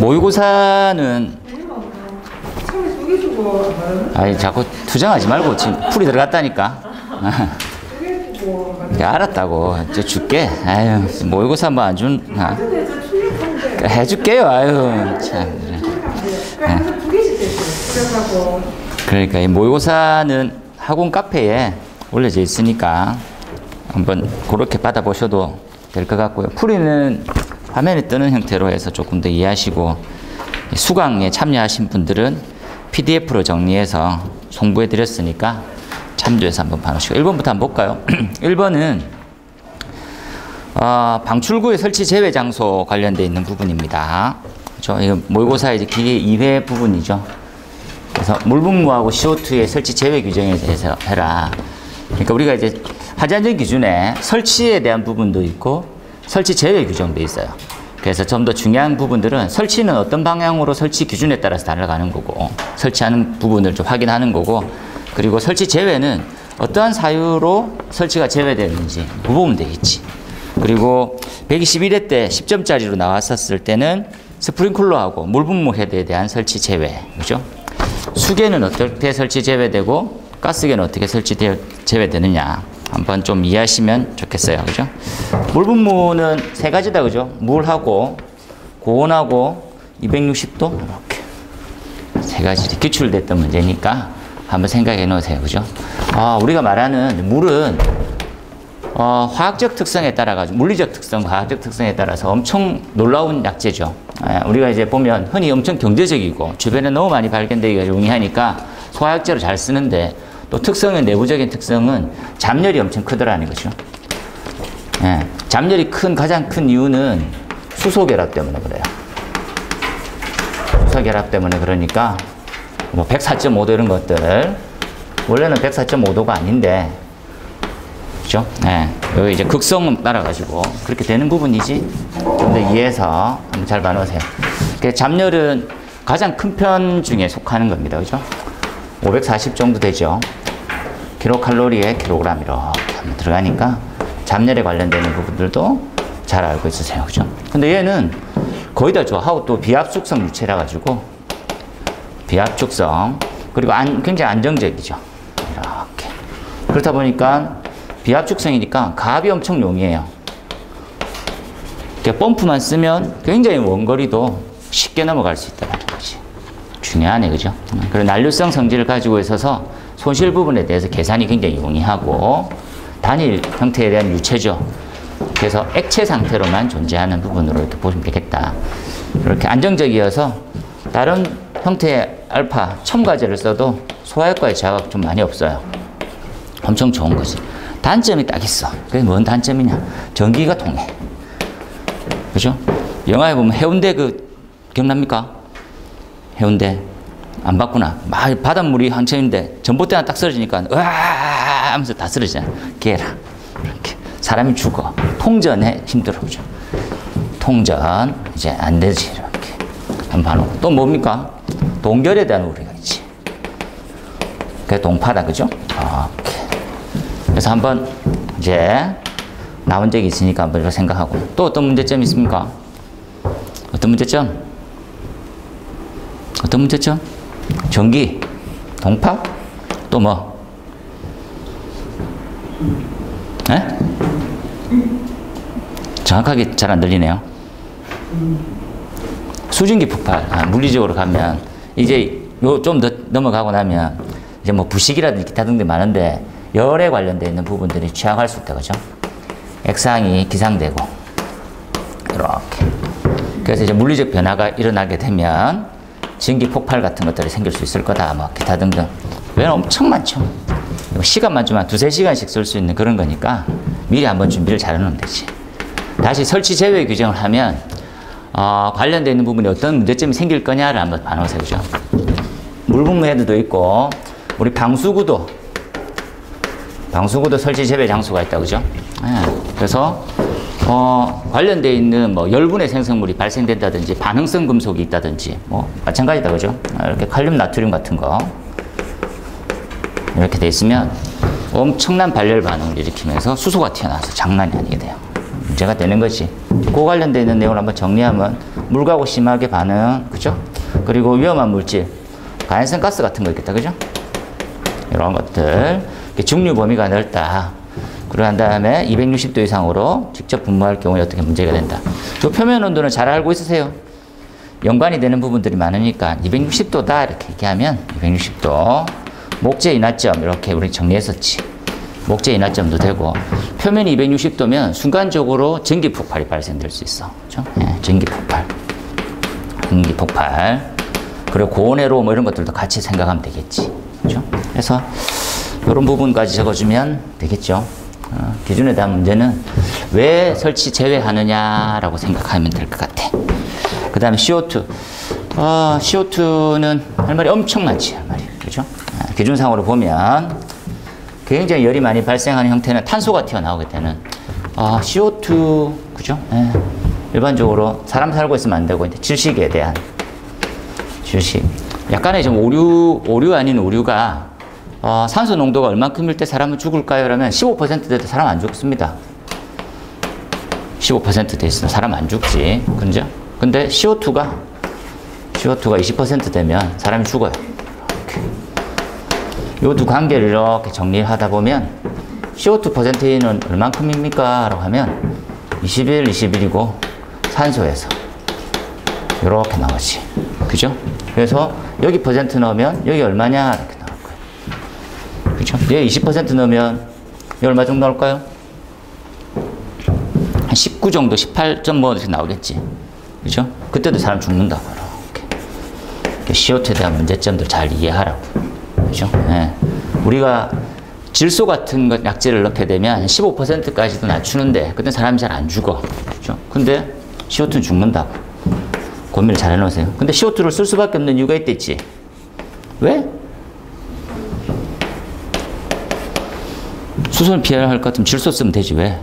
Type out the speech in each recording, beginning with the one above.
모의고사는 아니 자꾸 투정하지 말고 지금 풀이 들어갔다니까. 알았다고. 이제 줄게. 아유 모의고사 뭐 안 준. 해줄게요. 아유 참. 그러니까 이 모의고사는 학원 카페에 올려져 있으니까 한번 그렇게 받아보셔도 될 것 같고요. 풀이는 화면에 뜨는 형태로 해서 조금 더 이해하시고, 수강에 참여하신 분들은 PDF로 정리해서 송부해 드렸으니까 참조해서 한번 봐주시고. 1번부터 한번 볼까요? 1번은 방출구의 설치 제외 장소 관련되어 있는 부분입니다. 그렇죠? 이거 모의고사의 이제 기계 2회 부분이죠. 그래서 물분무하고 CO2의 설치 제외 규정에 대해서 해라. 그러니까 우리가 이제 화재안전 기준에 설치에 대한 부분도 있고 설치 제외 규정도 있어요. 그래서 좀 더 중요한 부분들은 설치는 어떤 방향으로 설치 기준에 따라서 달라가는 거고, 설치하는 부분을 좀 확인하는 거고, 그리고 설치 제외는 어떠한 사유로 설치가 제외되는지 그 부분 되겠지. 그리고 121회 때 10점짜리로 나왔었을 때는 스프링클러하고 물분무 헤드에 대한 설치 제외, 그죠? 수계는 어떻게 설치 제외되고 가스계는 어떻게 설치 제외되느냐 한번 좀 이해하시면 좋겠어요. 그죠? 물분무는 세 가지다. 그죠? 물하고 고온하고 260도 이렇게 세 가지 기출됐던 문제니까 한번 생각해 놓으세요. 그죠? 우리가 말하는 물은 화학적 특성에 따라 가지고 물리적 특성, 화학적 특성에 따라서 엄청 놀라운 약재죠. 우리가 이제 보면 흔히 엄청 경제적이고 주변에 너무 많이 발견되기가 용이하니까 소화약재로 잘 쓰는데, 또 특성은, 내부적인 특성은 잡열이 엄청 크더라는 거죠. 잡열이 가장 큰 이유는 수소결합 때문에 그래요. 수소결합 때문에 그러니까 뭐 104.5도 이런 것들 원래는 104.5도가 아닌데, 그죠? 여기 이제 극성 따라가지고 그렇게 되는 부분이지. 좀 더 이해해서 한번 잘 봐놓으세요. 잡열은 가장 큰 편 중에 속하는 겁니다. 그죠? 540 정도 되죠. 킬로칼로리에 킬로그램 이렇게 한번 들어가니까 잡열에 관련되는 부분들도 잘 알고 있으세요. 그죠? 근데 얘는 거의 다 좋아하고 또 비압축성 유체라 가지고 비압축성, 그리고 굉장히 안정적이죠. 이렇게. 그렇다 보니까 비압축성이니까 가압이 엄청 용이해요. 펌프만 쓰면 굉장히 원거리도 쉽게 넘어갈 수 있다는 거지. 중요하네. 그죠? 그리고 난류성 성질을 가지고 있어서 손실 부분에 대해서 계산이 굉장히 용이하고, 단일 형태에 대한 유체죠. 그래서 액체 상태로만 존재하는 부분으로 이렇게 보시면 되겠다. 이렇게 안정적이어서 다른 형태의 알파, 첨가제를 써도 소화효과의 자극 좀 많이 없어요. 엄청 좋은 거지. 단점이 딱 있어. 그게 뭔 단점이냐? 전기가 통해. 그죠? 영화에 보면 해운대 기억납니까? 해운대. 안 봤구나. 바닷물이 한참인데 전봇대 하나 딱 쓰러지니까 으아 하면서 다 쓰러지잖아. 개라. 이렇게. 사람이 죽어. 통전에 힘들어. 그죠? 통전. 이제 안 되지. 이렇게. 한번 봐놓고. 또 뭡니까? 동결에 대한 우려가 있지. 그게 동파다. 그죠? 이렇게. 그래서 한번 이제 나온 적이 있으니까 한번 이거 생각하고. 또 어떤 문제점이 있습니까? 어떤 문제점? 어떤 문제점? 전기, 동파, 또 뭐? 정확하게 잘 안 들리네요. 수증기 폭발. 물리적으로 가면 이제 요 좀 더 넘어가고 나면 이제 뭐 부식이라든지 기타 등등 많은데 열에 관련되어 있는 부분들이 취약할 수 있다. 그죠? 액상이 기상되고 이렇게. 그래서 이제 물리적 변화가 일어나게 되면 전기 폭발 같은 것들이 생길 수 있을 거다. 뭐 기타 등등. 왜냐면 엄청 많죠. 시간만 좀 한 2~3시간씩 쓸 수 있는 그런 거니까 미리 한번 준비를 잘 해놓으면 되지. 다시 설치 제외 규정을 하면 관련되어 있는 부분에 어떤 문제점이 생길 거냐를 한번 봐놓으세요. 그죠? 물분무 헤드도 있고, 우리 방수구도 설치 제외 장소가 있다. 그죠? 그래서 관련되어 있는 뭐 열분의 생성물이 발생된다든지 반응성 금속이 있다든지 뭐 마찬가지다. 그죠? 이렇게 칼륨 나트륨 같은 거 이렇게 돼 있으면 엄청난 발열 반응을 일으키면서 수소가 튀어나와서 장난이 아니게 돼요. 문제가 되는 거지. 그 관련되어 있는 내용을 한번 정리하면 물하고 심하게 반응, 그죠? 그리고 위험한 물질, 가연성 가스 같은 거 있겠다, 그죠? 이런 것들. 중류 범위가 넓다. 그러한 다음에 260도 이상으로 직접 분무할 경우에 어떻게 문제가 된다. 이 표면 온도는 잘 알고 있으세요. 연관이 되는 부분들이 많으니까 260도다 이렇게 얘기하면 260도. 목재 인하점 이렇게 우리 정리했었지. 목재 인하점도 되고, 표면이 260도면 순간적으로 전기 폭발이 발생될 수 있어. 그렇죠? 네, 전기 폭발. 전기 폭발. 그리고 고온회로 뭐 이런 것들도 같이 생각하면 되겠지. 그렇죠? 그래서 이런 부분까지 적어주면 되겠죠. 기준에 대한 문제는 왜 설치 제외하느냐라고 생각하면 될 것 같아. 그 다음에 CO2. CO2는 할 말이 엄청 많지, 할 말이. 그죠? 기준상으로 보면 굉장히 열이 많이 발생하는 형태는 탄소가 튀어나오게 되는 CO2, 그죠? 일반적으로 사람 살고 있으면 안 되고, 이제 질식에 대한 질식. 약간의 좀 오류 아닌 오류가 산소 농도가 얼만큼일 때 사람은 죽을까요? 그러면 15% 돼도 사람 안 죽습니다. 15% 돼 있으면 사람 안 죽지. 그죠? 근데 CO2가 20% 되면 사람이 죽어요. 이 두 관계를 이렇게 정리하다 보면 CO2 퍼센테이는 얼만큼입니까? 라고 하면 21, 21이고 산소에서 이렇게 나오지. 그죠? 그래서 여기 퍼센트 넣으면 여기 얼마냐? 이렇게 나올 거예요. 그죠? 여기 20% 넣으면 여기 얼마 정도 나올까요? 한 19 정도, 18.뭐 이렇게 나오겠지. 그죠? 그때도 사람 죽는다고. 이렇게. CO2에 대한 문제점들 잘 이해하라고. 그죠? 예. 우리가 질소 같은 것 약재를 넣게 되면 15%까지도 낮추는데, 그때 사람이 잘 안 죽어. 그죠? 근데 CO2는 죽는다고. 고민을 잘 해놓으세요. 근데 CO2를 쓸 수밖에 없는 이유가 있댔지. 왜? 수소는 피해야 할 것 같으면 질소 쓰면 되지, 왜?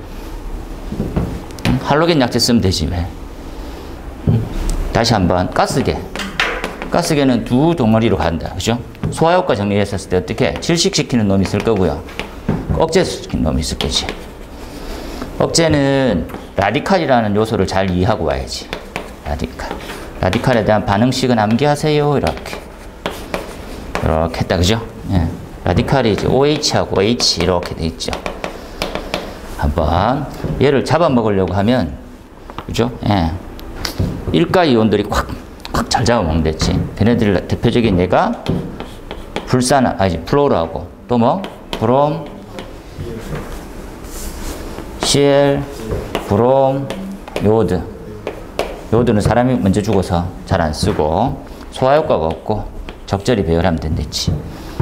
할로겐 약재 쓰면 되지, 왜? 다시 한번, 가스계. 가스계는 두 덩어리로 간다. 그죠? 소화효과 정리했었을 때 어떻게? 질식시키는 놈이 있을 거고요. 억제시키는 놈이 있을 거지. 억제는 라디칼이라는 요소를 잘 이해하고 와야지. 라디칼. 라디칼에 대한 반응식은 암기하세요. 이렇게 했다. 그죠? 예. 라디칼이 이제 OH하고 H 이렇게 돼 있죠. 한번 얘를 잡아먹으려고 하면, 그죠? 예. 일가 이온들이 콱 잘 잡아먹는댔지. 걔네들 대표적인 얘가 플로르하고 또 뭐? 브롬, CL, 브롬, 요오드. 요오드는 사람이 먼저 죽어서 잘 안 쓰고 소화효과가 없고 적절히 배열하면 된댔지.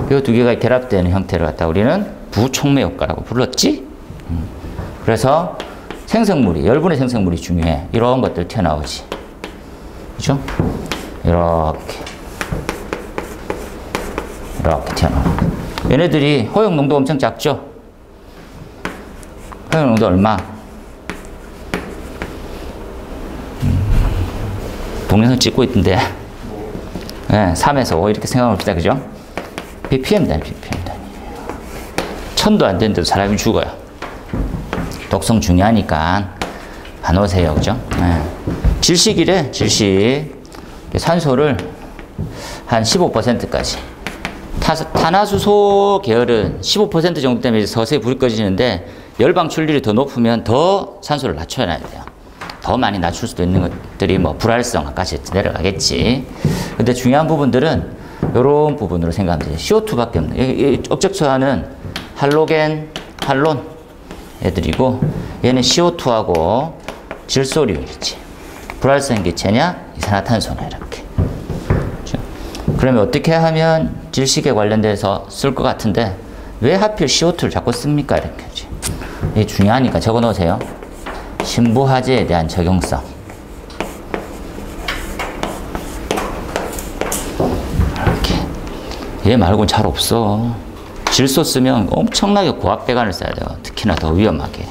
이 두 개가 결합되는 형태를 갖다 우리는 부촉매 효과라고 불렀지. 그래서 생성물이, 열분의 생성물이 중요해. 이런 것들 튀어나오지. 그죠? 이렇게 튀어나오고. 얘네들이 호용 농도 엄청 작죠? 호용 농도 얼마? 동영상 찍고 있던데. 네, 3에서 5 이렇게 생각합시다. 그죠? ppm 단위, ppm 단위. 1000도 안 되는데도 사람이 죽어요. 독성 중요하니까 봐놓으세요. 그죠? 네. 질식이래, 질식. 산소를 한 15%까지. 탄화수소 계열은 15% 정도 되면 서서히 불이 꺼지는데, 열 방출률이 더 높으면 더 산소를 낮춰야 돼요. 더 많이 낮출 수도 있는 것들이 뭐 불활성까지 내려가겠지. 근데 중요한 부분들은 이런 부분으로 생각하면 돼요. CO2밖에 없는. 이 억적소화는 할로겐, 할론 애들이고, 얘는 CO2하고 질소류이지. 불활성 기체냐, 이산화탄소냐, 이렇게. 그렇죠? 그러면 어떻게 하면 질식에 관련돼서 쓸 것 같은데, 왜 하필 CO2를 자꾸 씁니까? 이렇게. 이게 중요하니까 적어 놓으세요. 신부화재에 대한 적용성. 이렇게. 얘 말고는 잘 없어. 질소 쓰면 엄청나게 고압배관을 써야 돼요. 특히나 더 위험하게.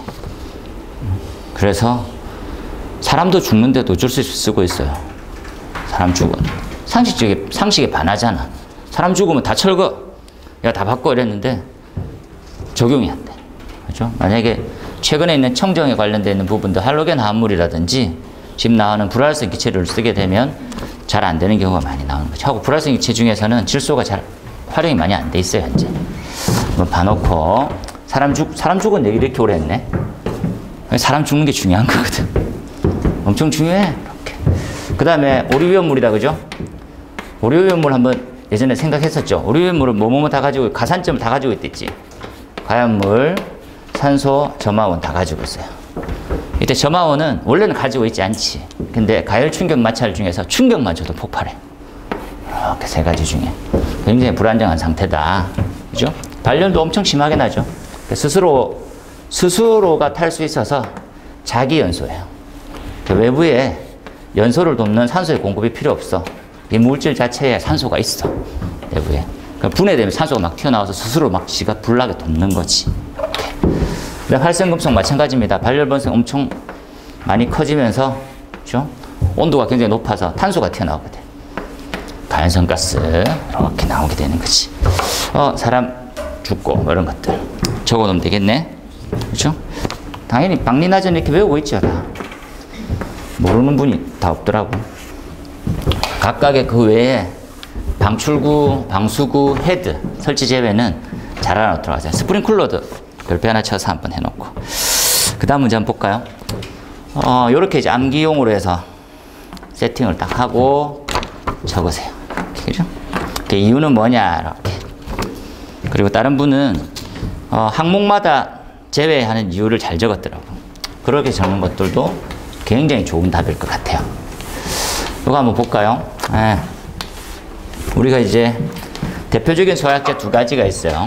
그래서 사람도 죽는데도 어쩔 수 없이 쓰고 있어요. 사람 죽어. 상식에 반하잖아. 사람 죽으면 다 철거. 야, 다 바꿔 이랬는데 적용이 안 돼. 그죠? 만약에 최근에 있는 청정에 관련되어 있는 부분도 할로겐 화합물이라든지 지금 나오는 불활성 기체를 쓰게 되면 잘 안 되는 경우가 많이 나오는 거죠. 하고 불활성 기체 중에서는 질소가 잘 활용이 많이 안 돼 있어요, 현재. 한번 봐놓고, 사람 죽은 얘기 이렇게 오래 했네. 사람 죽는 게 중요한 거거든. 엄청 중요해. 이렇게. 그 다음에 오리위험물이다, 그죠? 오리위험물 한번 예전에 생각했었죠. 오리위험물은 뭐뭐 다 가지고, 가산점을 다 가지고 있댔지. 가연물, 산소, 점화원 다 가지고 있어요. 이때 점화원은 원래는 가지고 있지 않지. 근데 가열 충격 마찰 중에서 충격만 줘도 폭발해. 이렇게 세 가지 중에 굉장히 불안정한 상태다. 그죠? 발열도 엄청 심하게 나죠. 스스로가 탈 수 있어서 자기 연소예요. 외부에 연소를 돕는 산소의 공급이 필요 없어. 이 물질 자체에 산소가 있어. 내부에. 분해되면 산소가 막 튀어나와서 스스로 막 지가 불나게 돕는 거지. 이렇게. 활성금속 마찬가지입니다. 발열 번성 엄청 많이 커지면서, 그죠? 온도가 굉장히 높아서 탄소가 튀어나오게 돼. 가연성 가스 이렇게 나오게 되는 거지. 사람 죽고 뭐 이런 것들 적어놓으면 되겠네. 그렇죠? 당연히 박리나전 이렇게 외우고 있죠. 다. 모르는 분이 다 없더라고. 각각의 그 외에 방출구, 방수구, 헤드 설치 제외는 잘 알아놓도록 하세요. 스프링클러도 별표 하나 쳐서 한번 해놓고. 그 다음 문제 한번 볼까요? 요렇게 이제 암기용으로 해서 세팅을 딱 하고 적으세요. 그죠? 그 이유는 뭐냐, 이렇게. 그리고 다른 분은, 항목마다 제외하는 이유를 잘 적었더라고. 그렇게 적는 것들도 굉장히 좋은 답일 것 같아요. 이거 한번 볼까요? 우리가 이제 대표적인 소화약제 두 가지가 있어요.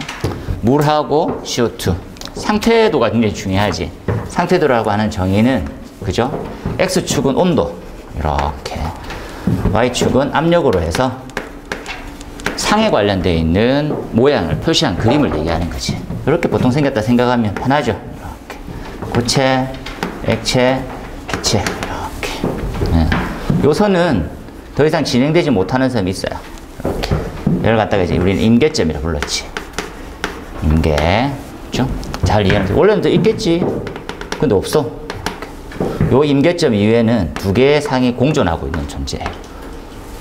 물하고 CO2. 상태도가 굉장히 중요하지. 상태도라고 하는 정의는, 그죠? X축은 온도. 이렇게. Y축은 압력으로 해서 상에 관련되어 있는 모양을 표시한 그림을 얘기하는 거지. 이렇게 보통 생겼다 생각하면 편하죠. 이렇게. 고체, 액체, 기체. 이렇게. 요 선은 더 이상 진행되지 못하는 섬이 있어요. 이렇게. 이걸 갖다가 이제 우리는 임계점이라 불렀지. 임계. 그죠? 잘 이해하는 거지. 원래는 더 있겠지. 근데 없어. 요 임계점 이후에는 두 개의 상이 공존하고 있는 존재예요.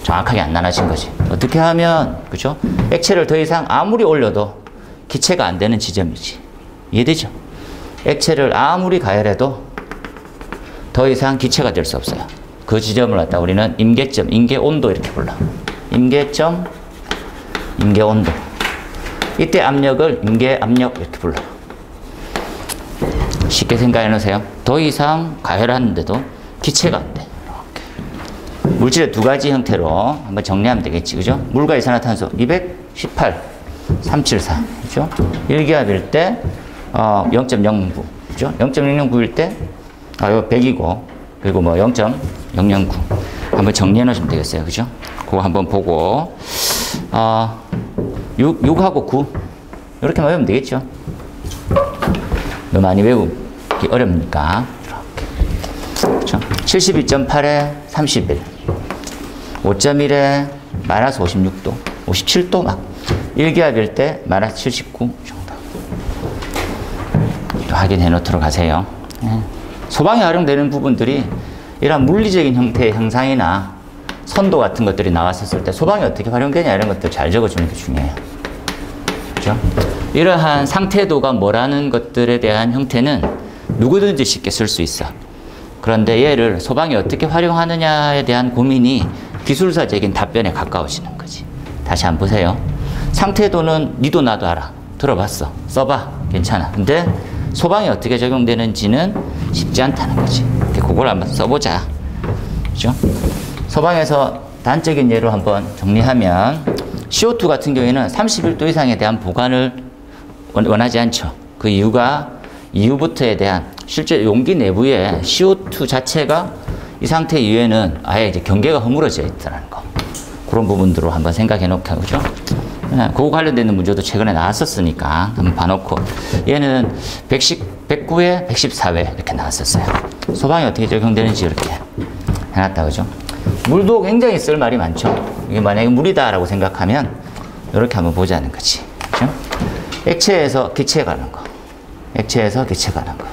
정확하게 안 나눠진 거지. 어떻게 하면, 그죠? 액체를 더 이상 아무리 올려도 기체가 안 되는 지점이지. 이해되죠? 액체를 아무리 가열해도 더 이상 기체가 될 수 없어요. 그 지점을 갖다 우리는 임계점, 임계온도 이렇게 불러. 임계점, 임계온도. 이때 압력을 임계압력 이렇게 불러. 쉽게 생각해 놓으세요. 더 이상 가열하는데도 기체가 안 돼. 이렇게. 물질의 두 가지 형태로 한번 정리하면 되겠지. 그죠? 물과 이산화탄소 218, 374. 그죠? 1기압일 때 0.009. 그죠? 0.009일 때 이거 100이고 그리고 뭐 0.009. 한번 정리해 놓으시면 되겠어요. 그죠? 그거 한번 보고 6하고 9 이렇게만 외우면 되겠죠. 너무 많이 외우기 어렵니까? 이렇게. 그렇죠? 72.8에 31, 5.1에 마이너스 56도, 57도 막 1기압일 때 마이너스 79 정도. 또 확인해 놓도록 하세요. 소방에 활용되는 부분들이 이런 물리적인 형태의 형상이나 선도 같은 것들이 나왔었을 때 소방이 어떻게 활용되냐 이런 것들 잘 적어주는 게 중요해요. 그렇죠? 이러한 상태도가 뭐라는 것들에 대한 형태는 누구든지 쉽게 쓸 수 있어. 그런데 얘를 소방이 어떻게 활용하느냐에 대한 고민이 기술사적인 답변에 가까워지는 거지. 다시 한번 보세요. 상태도는 니도 나도 알아. 들어봤어. 써봐. 괜찮아. 근데 소방이 어떻게 적용되는지는 쉽지 않다는 거지. 그걸 한번 써보자. 그죠? 소방에서 단적인 예로 한번 정리하면 CO2 같은 경우에는 31도 이상에 대한 보관을 원하지 않죠. 그 이유가 이후부터에 대한 실제 용기 내부에 CO2 자체가 이 상태 이후에는 아예 이제 경계가 허물어져 있다는 거. 그런 부분들로 한번 생각해 놓고, 그죠? 그거 관련되는 문제도 최근에 나왔었으니까 한번 봐놓고 얘는 109회, 114회 이렇게 나왔었어요. 소방이 어떻게 적용되는지 이렇게 해놨다, 그죠? 물도 굉장히 쓸 말이 많죠. 이게 만약에 물이다라고 생각하면 이렇게 한번 보자는 거지. 그죠? 액체에서 기체 가는 거. 액체에서 기체 가는 거.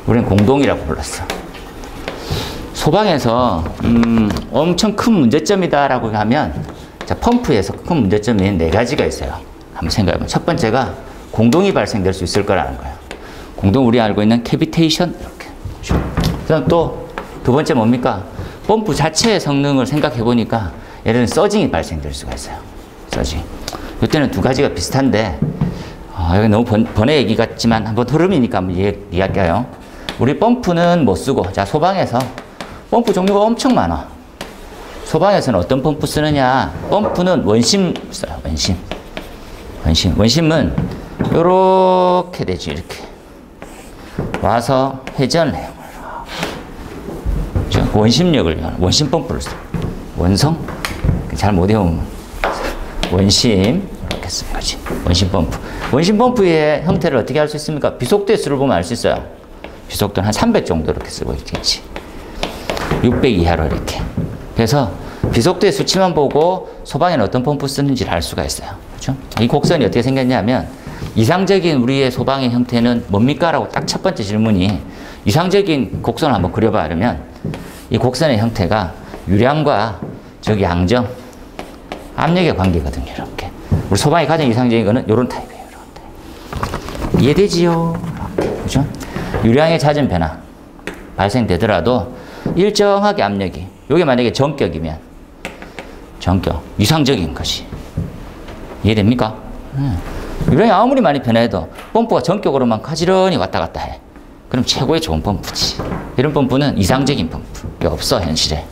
우리는 공동이라고 불렀어. 소방에서 엄청 큰 문제점이다라고 하면 자, 펌프에서 큰 문제점이 4가지가 있어요. 한번 생각해보면 첫 번째가 공동이 발생될 수 있을 거라는 거예요. 공동 우리 알고 있는 캐비테이션 이렇게. 그다음 또 두 번째 뭡니까? 펌프 자체의 성능을 생각해 보니까 예를 들면 서징이 발생될 수가 있어요. 서징. 이때는 2가지가 비슷한데 여기 너무 번외 얘기 같지만 한번 흐름이니까 한번 이야기할게요. 우리 펌프는 못 쓰고 자 소방에서 펌프 종류가 엄청 많아. 소방에서는 어떤 펌프 쓰느냐? 펌프는 원심 써요. 원심은 요렇게 되지 이렇게 와서 회전을 해요. 원심력을 원심 펌프를 써. 원성 잘 못 외우면 원심 이렇게 쓰는 거지. 원심 펌프. 원심 펌프의 형태를 어떻게 알 수 있습니까? 비속도의 수를 보면 알 수 있어요. 비속도는 한 300 정도 이렇게 쓰고 있겠지. 600 이하로 이렇게. 그래서 비속도의 수치만 보고 소방에는 어떤 펌프 쓰는지를 알 수가 있어요. 그렇죠? 이 곡선이 어떻게 생겼냐면 이상적인 우리의 소방의 형태는 뭡니까? 라고 딱 첫 번째 질문이 이상적인 곡선을 한번 그려봐 그러면 이 곡선의 형태가 유량과 저기 양정, 압력의 관계거든요. 이렇게. 우리 소방이 가장 이상적인 거는 이런 타입이에요. 이런 타입. 이해되지요? 그렇죠? 유량의 잦은 변화 발생되더라도 일정하게 압력이 이게 만약에 전격이면 전격, 이상적인 것이 이해됩니까? 유량이 아무리 많이 변해도 펌프가 전격으로만 가지런히 왔다 갔다 해. 그럼 최고의 좋은 펌프지. 이런 펌프는 이상적인 펌프. 없어, 현실에.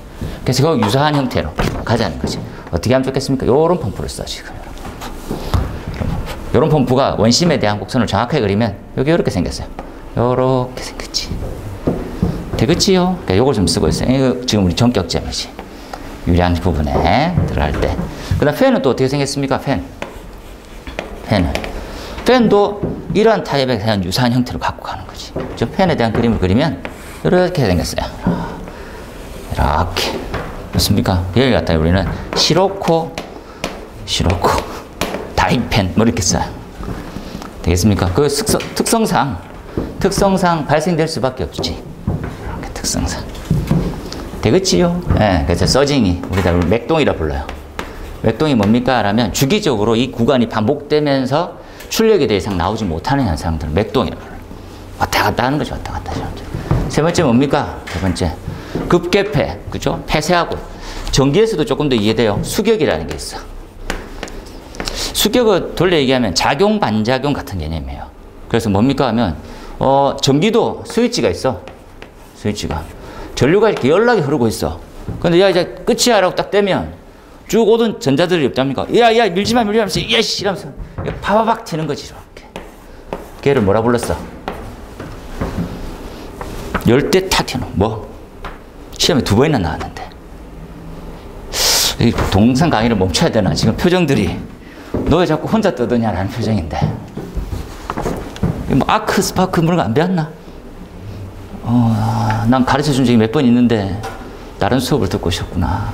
그래서 그 유사한 형태로 가자는 거지. 어떻게 하면 좋겠습니까? 요런 펌프를 써, 지금. 요런 펌프가 원심에 대한 곡선을 정확하게 그리면 여기 이렇게 생겼어요. 요렇게 생겼지. 되겠지요? 그러니까 요걸 좀 쓰고 있어요. 이거 지금 우리 전격점이지. 유량 부분에 들어갈 때. 그 다음 팬은 또 어떻게 생겼습니까? 팬도 이러한 타입에 대한 유사한 형태를 갖고 가는 거지. 저 팬에 대한 그림을 그리면 이렇게 생겼어요. 이렇게. 맞습니까? 여기 갖다 우리는 시로코, 다이팬, 뭐 이렇게 써요. 되겠습니까? 그 특성상 발생될 수밖에 없지. 이렇게 특성상. 되겠지요? 예, 그래서 서징이, 우리가 맥동이라 불러요. 맥동이 뭡니까? 라면 주기적으로 이 구간이 반복되면서 출력이 더 이상 나오지 못하는 현상들을 맥동이라 불러요. 왔다 갔다 하는 거죠. 왔다 갔다 하죠. 세 번째 뭡니까? 세 번째. 급개폐. 그죠? 폐쇄하고. 전기에서도 조금 더 이해돼요. 수격이라는 게 있어. 수격을 돌려 얘기하면 작용, 반작용 같은 개념이에요. 그래서 뭡니까? 하면, 전기도 스위치가 있어. 스위치가. 전류가 이렇게 연락이 흐르고 있어. 근데 야, 이제 끝이야. 라고 딱 떼면 쭉 오던 전자들이 없답니까? 야, 밀지 마, 하면서, 씨! 이러면서 파바박 튀는 거지, 이렇게. 걔를 뭐라 불렀어? 열대 탁 튀는, 뭐? 시험에 2번이나 나왔는데. 이 동영상 강의를 멈춰야 되나? 지금 표정들이. 너 왜 자꾸 혼자 떠드냐라는 표정인데. 뭐, 아크, 스파크, 그런 거 안 배웠나? 난 가르쳐 준 적이 몇 번 있는데, 다른 수업을 듣고 오셨구나.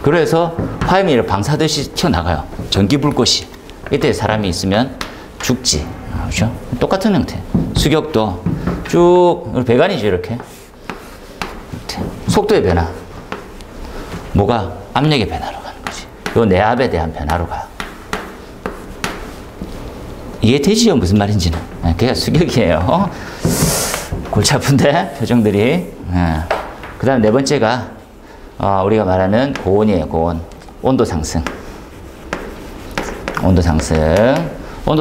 그래서 화염이 방사듯이 튀어나가요. 전기불꽃이. 이때 사람이 있으면 죽지. 그렇죠? 똑같은 형태. 수격도 쭉, 배관이죠, 이렇게. 속도의 변화. 뭐가? 압력의 변화로 가는 거지. 요 내압에 대한 변화로 가요. 이해되지요? 무슨 말인지는. 그게 수격이에요. 골치 아픈데? 표정들이. 그 다음 네 번째가, 우리가 말하는 고온이에요, 고온. 온도 상승. 온도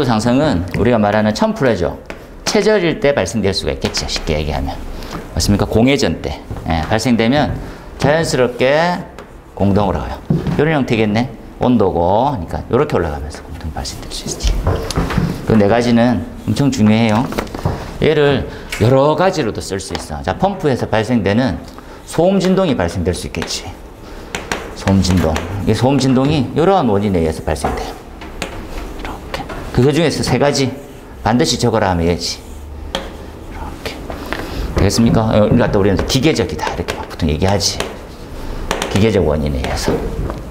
상승은 우리가 말하는 첨프레죠. 최저일 때 발생될 수가 있겠죠. 쉽게 얘기하면. 맞습니까? 공회전 때. 발생되면 자연스럽게 공동으로 가요. 이런 형태겠네. 온도고. 그러니까 이렇게 올라가면서 공동 발생될 수 있지. 그 네 가지는 엄청 중요해요. 얘를 여러 가지로도 쓸 수 있어. 자, 펌프에서 발생되는 소음 진동이 발생될 수 있겠지. 소음 진동. 이 소음 진동이 여러 원인에 의해서 발생돼요. 이렇게. 그 중에서 세 가지 반드시 적어라 하면 얘지. 이렇게. 되겠습니까? 이거 우리는 기계적이다. 이렇게 보통 얘기하지. 기계적 원인에 의해서.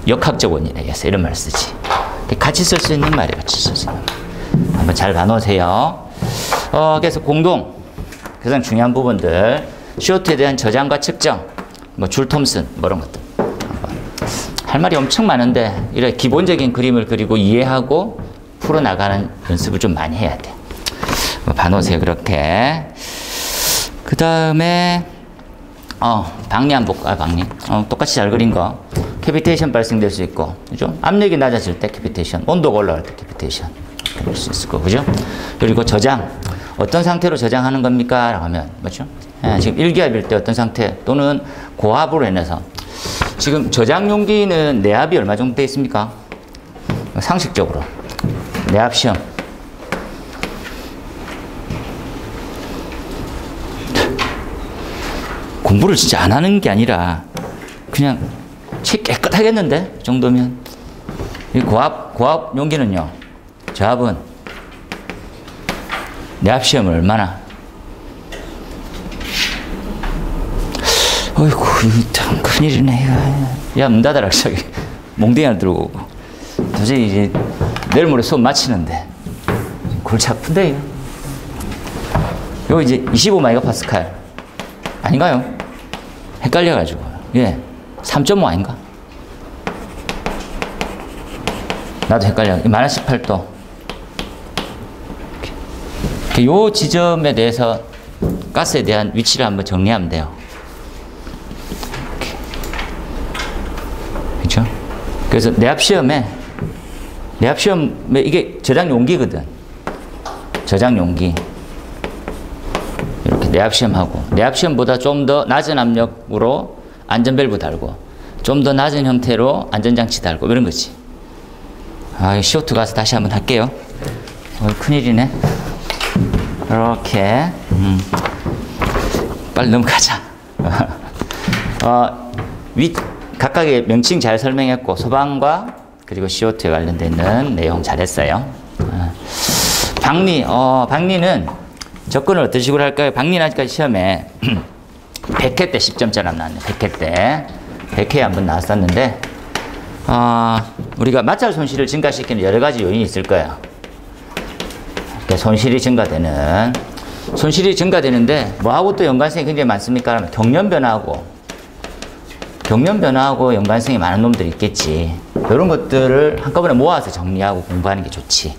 역학적 원인에 의해서. 이런 말 쓰지. 같이 쓸 수 있는 말이에요. 같이 쓸 수 있는 말. 한번 잘 봐놓으세요. 그래서 공동. 가장 중요한 부분들, CO2에 대한 저장과 측정, 뭐 줄 톰슨 뭐 이런 것들. 할 말이 엄청 많은데 이런 기본적인 그림을 그리고 이해하고 풀어나가는 연습을 좀 많이 해야 돼. 봐놓으세요. 그렇게. 그 다음에 박리 한번 볼까요? 박리. 똑같이 잘 그린 거. 캐비테이션 발생될 수 있고, 그죠? 압력이 낮아질 때 캐비테이션, 온도가 올라갈 때 캐비테이션 될 수 있을 거고, 그죠? 그리고 저장. 어떤 상태로 저장하는 겁니까? 라고 하면, 맞죠? 지금 일기압일 때 어떤 상태, 또는 고압으로 인해서. 지금 저장 용기는 내압이 얼마 정도 돼 있습니까? 상식적으로. 내압 시험. 공부를 진짜 안 하는 게 아니라 그냥 책 깨끗하겠는데? 그 정도면. 이 고압 용기는요, 저압은 내압 시험을 얼마나. 어이구, 참 큰일이네. 야, 문 닫아라. 저기 몽둥이 하나 들고 오고. 도저히 이제 내일 모레 수업 마치는데 골치 아픈데, 이거. 이거 이제 25메가파스칼 아닌가요? 헷갈려가지고. 예. 3.5 아닌가? 나도 헷갈려. 마이너스 18도. 요 지점에 대해서 가스에 대한 위치를 한번 정리하면 돼요. 그렇죠? 그래서 내압 시험에 이게 저장 용기거든. 저장 용기. 이렇게 내압 시험하고, 내압 시험보다 좀 더 낮은 압력으로 안전밸브 달고, 좀 더 낮은 형태로 안전장치 달고, 이런 거지. CO2 가서 다시 한번 할게요. 큰일이네. 이렇게. 빨리 넘어가자. 각각의 명칭 잘 설명했고, 소방과 그리고 CO2에 관련되어 있는 내용 잘했어요. 박리는 접근을 어떤 식으로 할까요? 박리는 아직까지 시험에 100회 때 10점짜리 나왔네. 100회 때. 100회에 한번 나왔었는데, 우리가 마찰 손실을 증가시키는 여러 가지 요인이 있을 거예요. 손실이 증가되는데, 뭐하고 또 연관성이 굉장히 많습니까? 그러면 경련 변화하고 연관성이 많은 놈들이 있겠지. 이런 것들을 한꺼번에 모아서 정리하고 공부하는 게 좋지.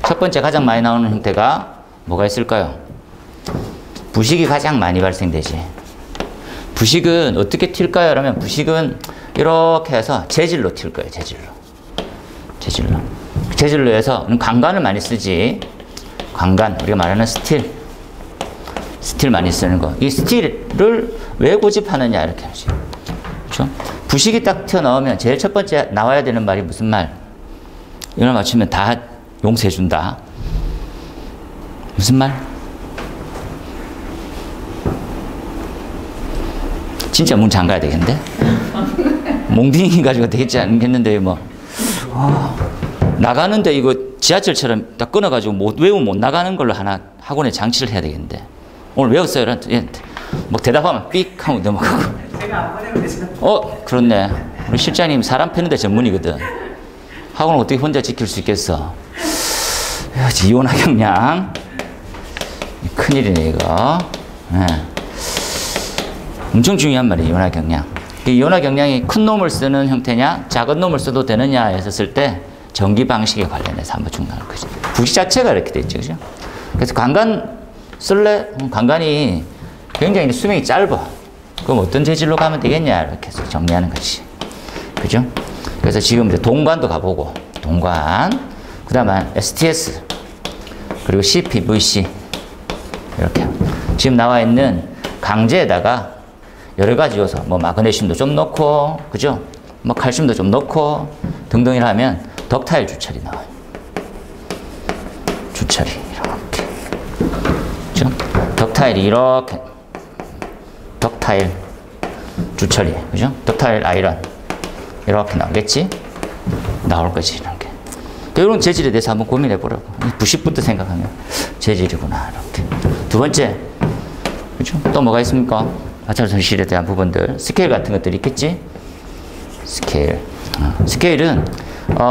첫 번째 가장 많이 나오는 형태가 뭐가 있을까요? 부식이 가장 많이 발생되지. 부식은 어떻게 튈까요? 그러면 부식은 이렇게 해서 재질로 튈 거예요. 재질로 해서 강간을 많이 쓰지. 강간, 우리가 말하는 스틸 많이 쓰는 거. 이 스틸을 왜 고집하느냐, 이렇게 하지. 그렇죠? 부식이 딱 튀어나오면 제일 첫 번째 나와야 되는 말이 무슨 말? 이걸 맞추면 다 용서해준다. 무슨 말? 진짜 문 잠가야 되겠는데? 몽둥이 가지고 되겠지 않겠는데, 뭐. 나가는데 이거 지하철처럼 딱 끊어가지고 외우면 못 나가는 걸로 하나 학원에 장치를 해야 되겠는데. 오늘 외웠어요? 막 대답하면 삑 하고 넘어가고. 제가 안 보내면 되죠. 그렇네. 우리 실장님 사람 패는데 전문이거든. 학원을 어떻게 혼자 지킬 수 있겠어? 이온화 경량. 큰일이네, 이거. 네. 엄청 중요한 말이에요, 이온화 경량. 이온화 경량이 큰 놈을 쓰는 형태냐, 작은 놈을 써도 되느냐 했었을 때 전기 방식에 관련해서 한번 중요한 거죠. 부식 자체가 이렇게 돼 있죠, 그죠? 그래서 강간 쓸래? 강간이 굉장히 수명이 짧아. 그럼 어떤 재질로 가면 되겠냐, 이렇게 해서 정리하는 거지. 그죠? 그래서 지금 이제 동관도 가보고, 그 다음에 STS, 그리고 CPVC, 이렇게. 지금 나와 있는 강제에다가 여러 가지 요소, 뭐 마그네슘도 좀 넣고, 그죠? 뭐 칼슘도 좀 넣고, 등등이라 하면 덕타일 주철이 나와요. 주철이, 이렇게. 그죠? 덕타일이 이렇게. 덕타일 주철이, 그죠? 덕타일 아이런. 이렇게 나오겠지? 나올 거지, 이렇게. 이런 재질에 대해서 한번 고민해 보라고. 부식부터 생각하면 재질이구나, 이렇게. 두 번째, 그죠? 또 뭐가 있습니까? 마찰 손실에 대한 부분들. 스케일 같은 것들이 있겠지? 스케일은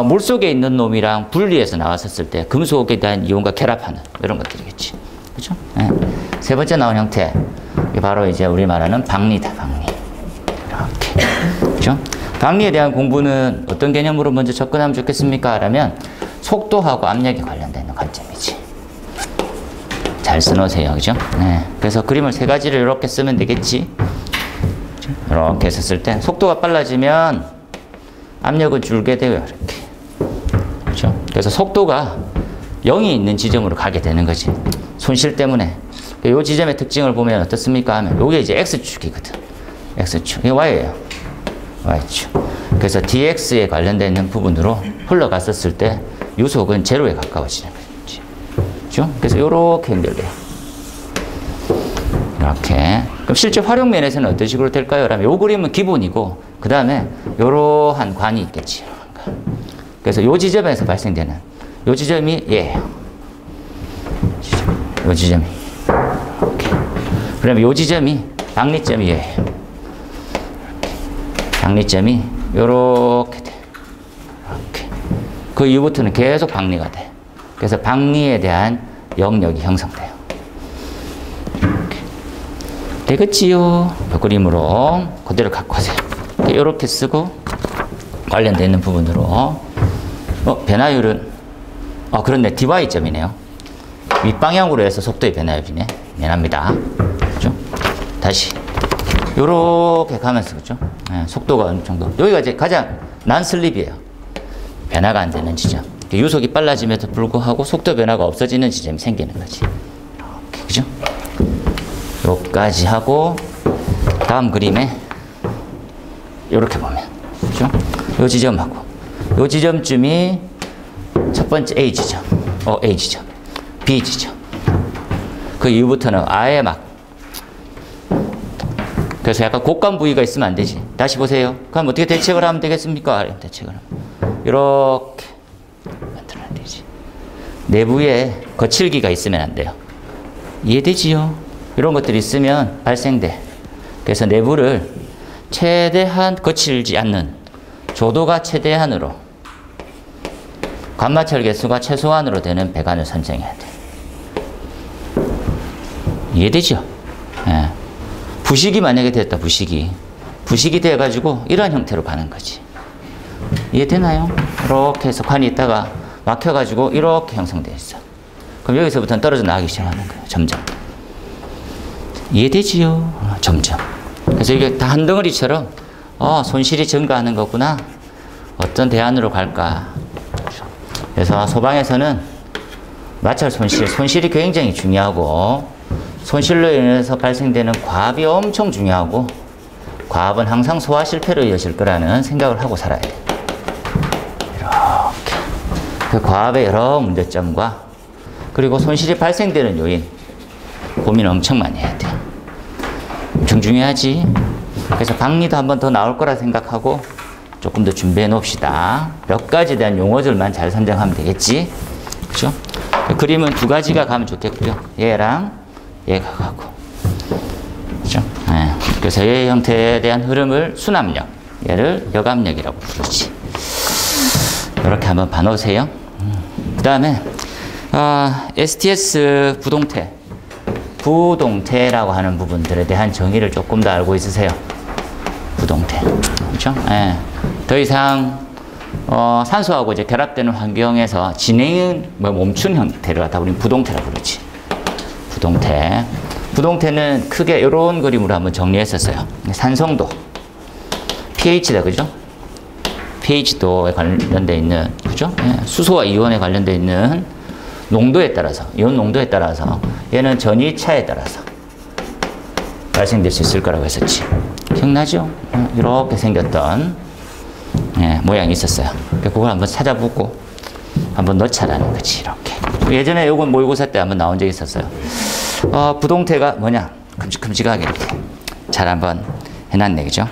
물 속에 있는 놈이랑 분리해서 나왔었을 때 금속에 대한 이온과 결합하는 이런 것들이겠지. 그죠? 네. 세 번째 나온 형태. 이게 바로 이제 우리 말하는 박리다, 박리. 이렇게. 그죠? 박리에 대한 공부는 어떤 개념으로 먼저 접근하면 좋겠습니까? 라면 속도하고 압력에 관련된 관점이지. 잘 써놓으세요. 그죠? 네. 그래서 그림을 세 가지를 이렇게 쓰면 되겠지. 이렇게 썼을 때 속도가 빨라지면 압력은 줄게 돼요. 이렇게. 그죠? 그래서 속도가 0이 있는 지점으로 가게 되는 거지. 손실 때문에. 이 지점의 특징을 보면 어떻습니까? 하면 이게 이제 X축이거든. X축. 이게 Y예요. Y축. 그래서 DX에 관련되어 있는 부분으로 흘러갔었을 때 유속은 제로에 가까워지는 거지. 그죠? 그래서 이렇게 연결돼요. 이렇게. 그럼 실제 활용 면에서는 어떤 식으로 될까요? 라면 이 그림은 기본이고, 그 다음에 이러한 관이 있겠지. 그래서 이 지점에서 발생되는 이 지점이 얘예요. 이 지점이. 이렇게. 그러면 이 지점이 박리점이 얘예요. 박리점이 요렇게 돼. 이렇게. 그 이후부터는 계속 박리가 돼. 그래서 박리에 대한 영역이 형성돼요. 이렇게. 되겠지요? 그 그림으로 그대로 갖고 오세요. 이렇게 쓰고 관련되어 있는 부분으로 변화율은 그렇네. DY점이네요. 윗방향으로 해서 속도의 변화율이네. 미안합니다. 그죠? 다시 요렇게 가면서 그죠? 네, 속도가 어느 정도. 여기가 이제 가장 난슬립이에요. 변화가 안 되는 지점. 유속이 빨라짐에도 불구하고 속도 변화가 없어지는 지점이 생기는 거지. 이렇게 그죠? 요까지 하고 다음 그림에 요렇게 보면 그죠? 요 지점하고 요 지점쯤이 첫 번째 A 지점, A 지점, B 지점. 그 이후부터는 아예 막. 그래서 약간 곡간 부위가 있으면 안 되지. 다시 보세요. 그럼 어떻게 대책을 하면 되겠습니까? 대책을 하면 이렇게 만들어야 되지. 내부에 거칠기가 있으면 안 돼요. 이해되지요? 이런 것들이 있으면 발생돼. 그래서 내부를 최대한 거칠지 않는 조도가 최대한으로 관마철 개수가 최소한으로 되는 배관을 선정해야 돼. 이해되죠? 예. 부식이 만약에 됐다, 부식이. 부식이 돼가지고 이런 형태로 가는 거지. 이해되나요? 이렇게 해서 관이 있다가 막혀가지고 이렇게 형성되어 있어. 그럼 여기서부터는 떨어져 나가기 시작하는 거예요. 점점. 이해되지요? 점점. 그래서 이게 다 한 덩어리처럼 손실이 증가하는 거구나. 어떤 대안으로 갈까. 그래서 소방에서는 마찰 손실이 굉장히 중요하고 손실로 인해서 발생되는 과압이 엄청 중요하고 과압은 항상 소화 실패로 이어질 거라는 생각을 하고 살아야 돼. 이렇게. 그 과압의 여러 문제점과 그리고 손실이 발생되는 요인 고민 엄청 많이 해야 돼. 엄청 중요하지. 그래서 박리도 한 번 더 나올 거라 생각하고 조금 더 준비해 놓읍시다. 몇 가지에 대한 용어들만 잘 선정하면 되겠지. 그죠? 그림은 두 가지가 가면 좋겠고요. 얘랑 얘가 가고. 그죠? 네. 그래서 얘 형태에 대한 흐름을 순압력, 얘를 역압력이라고 부르지. 이렇게 한번 봐놓으세요. 그 다음에 STS 부동태라고 하는 부분들에 대한 정의를 조금 더 알고 있으세요. 부동태. 그렇죠? 예. 더 이상 산소하고 이제 결합되는 환경에서 진행은 멈춘 형태를 갖다 우리는 부동태라고 부르지. 부동태. 부동태는 크게 이런 그림으로 한번 정리했었어요. 산성도, pH다, 그죠? pH도에 관련되어 있는, 그죠? 예. 수소와 이온에 관련되어 있는 농도에 따라서, 이온 농도에 따라서, 얘는 전이차에 따라서 발생될 수 있을 거라고 했었지. 기억나죠? 이렇게 생겼던 모양이 있었어요. 그걸 한번 찾아보고 한번 넣자라는 거지. 이렇게. 예전에 요건 모의고사 때 한번 나온 적이 있었어요. 부동태가 뭐냐? 큼직큼직하게 이렇게 잘 한번 해놨네, 그죠?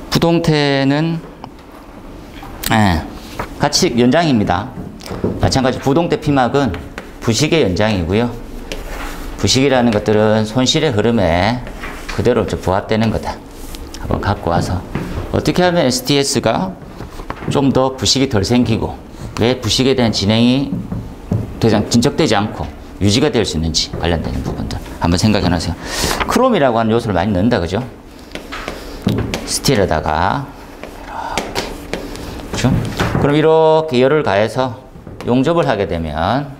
부동태는 같이 연장입니다. 마찬가지 부동태 피막은 부식의 연장이고요. 부식이라는 것들은 손실의 흐름에 그대로 부합되는 거다. 한번 갖고 와서 어떻게 하면 STS가 좀 더 부식이 덜 생기고 왜 부식에 대한 진행이 진척되지 않고 유지가 될 수 있는지 관련되는 부분들 한번 생각해 놓으세요. 크롬이라고 하는 요소를 많이 넣는다, 그죠? 스틸에다가 이렇게, 그죠? 그럼 이렇게 열을 가해서 용접을 하게 되면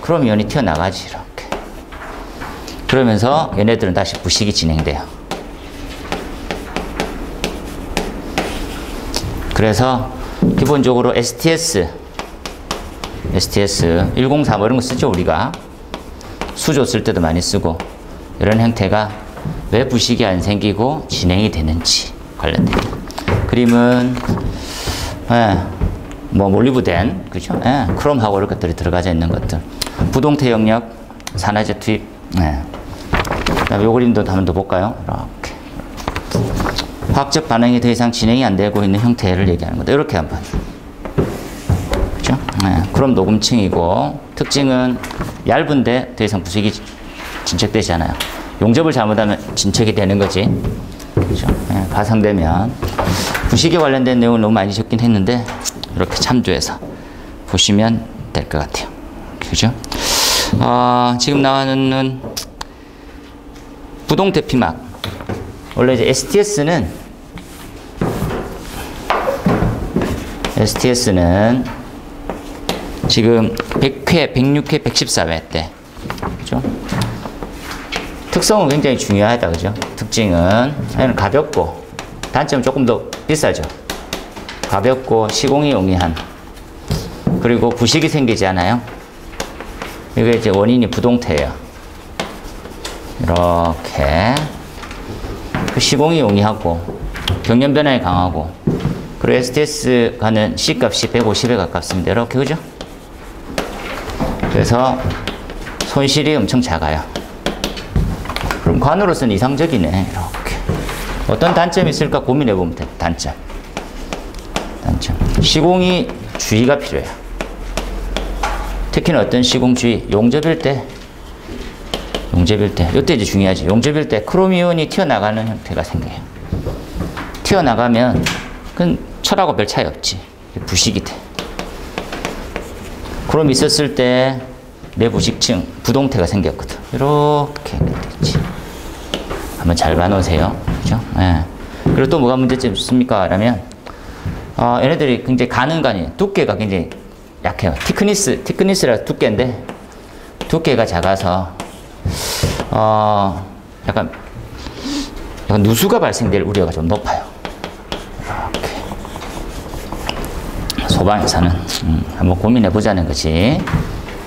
크롬 이온이 튀어나가지, 이렇게. 그러면서 얘네들은 다시 부식이 진행돼요. 그래서 기본적으로 STS 103 이런 거 쓰죠, 우리가. 수조 쓸 때도 많이 쓰고. 이런 형태가 왜 부식이 안 생기고 진행이 되는지 관련된 그림은 뭐 몰리브덴, 그죠? 크롬하고 이런 것들이 들어가져 있는 것들. 부동태 영역, 산화제 투입. 그다음에 요 그림도 한번 더 볼까요? 이렇게. 화학적 반응이 더 이상 진행이 안 되고 있는 형태를 얘기하는 거다. 이렇게 한번. 그죠? 크롬 녹음층이고, 특징은 얇은데 더 이상 부식이 진척되지 않아요. 용접을 잘못하면 진척이 되는 거지. 그죠? 가상되면. 부식에 관련된 내용을 너무 많이 적긴 했는데, 이렇게 참조해서 보시면 될 것 같아요. 그죠? 지금 나와는 부동태 피막. 원래 이제 STS는 지금 100회, 106회, 114회 때. 그죠? 특성은 굉장히 중요하다, 그죠? 특징은, 얘는 가볍고, 단점은 조금 더 비싸죠. 가볍고, 시공이 용이한. 그리고 부식이 생기지 않아요. 이게 이제 원인이 부동태예요. 이렇게. 시공이 용이하고, 경련 변화에 강하고, 그리고 STS 가는 C값이 150에 가깝습니다. 이렇게, 그죠? 그래서 손실이 엄청 작아요. 그럼 관으로서는 이상적이네. 이렇게. 어떤 단점이 있을까 고민해 보면 돼. 단점. 시공이 주의가 필요해요. 특히나 어떤 시공 주의? 용접일 때. 이때 이제 중요하지. 용접일 때 크롬이온이 튀어나가는 형태가 생겨요. 튀어나가면 그건 철하고 별 차이 없지. 부식이 돼. 크롬이 있었을 때 내부식층, 부동태가 생겼거든. 이렇게 됐지. 한번 잘 봐놓으세요. 그죠? 그리고 또 뭐가 문제점이 있습니까? 라면, 얘네들이 굉장히 가는간이, 두께가 굉장히 약해요. 티크니스라 두께인데, 두께가 작아서, 약간 누수가 발생될 우려가 좀 높아요. 이렇게. 소방에서는, 한번 고민해 보자는 거지.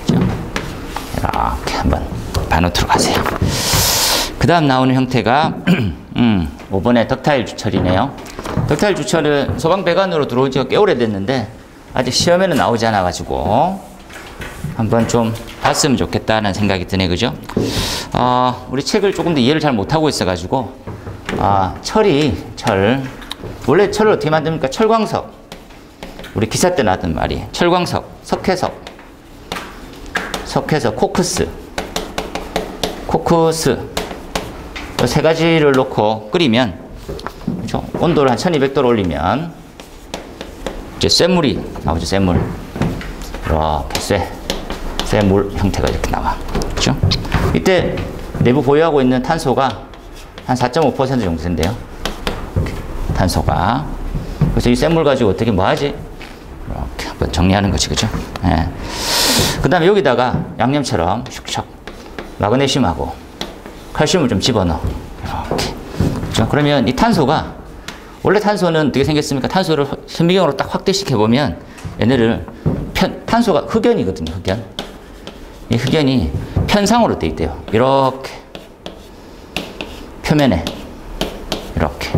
그죠? 이렇게 한번 반으로 가세요. 그 다음 나오는 형태가 5번에 덕타일 주철이네요. 덕타일 주철은 소방배관으로 들어온 지가 꽤 오래됐는데 아직 시험에는 나오지 않아가지고 한번 좀 봤으면 좋겠다는 생각이 드네, 그죠? 우리 책을 조금 더 이해를 잘 못하고 있어가지고 철 원래 철을 어떻게 만듭니까? 철광석. 우리 기사 때 나왔던 말이 철광석, 석회석, 코크스 이 세 가지를 넣고 끓이면, 그렇죠? 온도를 한 1200도로 올리면 이제 쇳물이 나오죠. 쇳물. 이렇게 쇳물 형태가 이렇게 나와. 그렇죠? 이때 내부 보유하고 있는 탄소가 한 4.5% 정도 된대요. 탄소가. 그래서 이 쇳물 가지고 어떻게 뭐 하지? 이렇게 한번 정리하는 거지, 그죠? 그 다음에 여기다가 양념처럼 슉슉 마그네슘하고 칼슘을 좀 집어넣어. 이렇게. 그렇죠? 그러면 이 탄소가, 원래 탄소는 어떻게 생겼습니까? 탄소를 현미경으로 딱 확대시켜보면 얘네를 탄소가 흑연이거든요, 흑연. 이 흑연이 편상으로 돼 있대요. 이렇게. 표면에. 이렇게.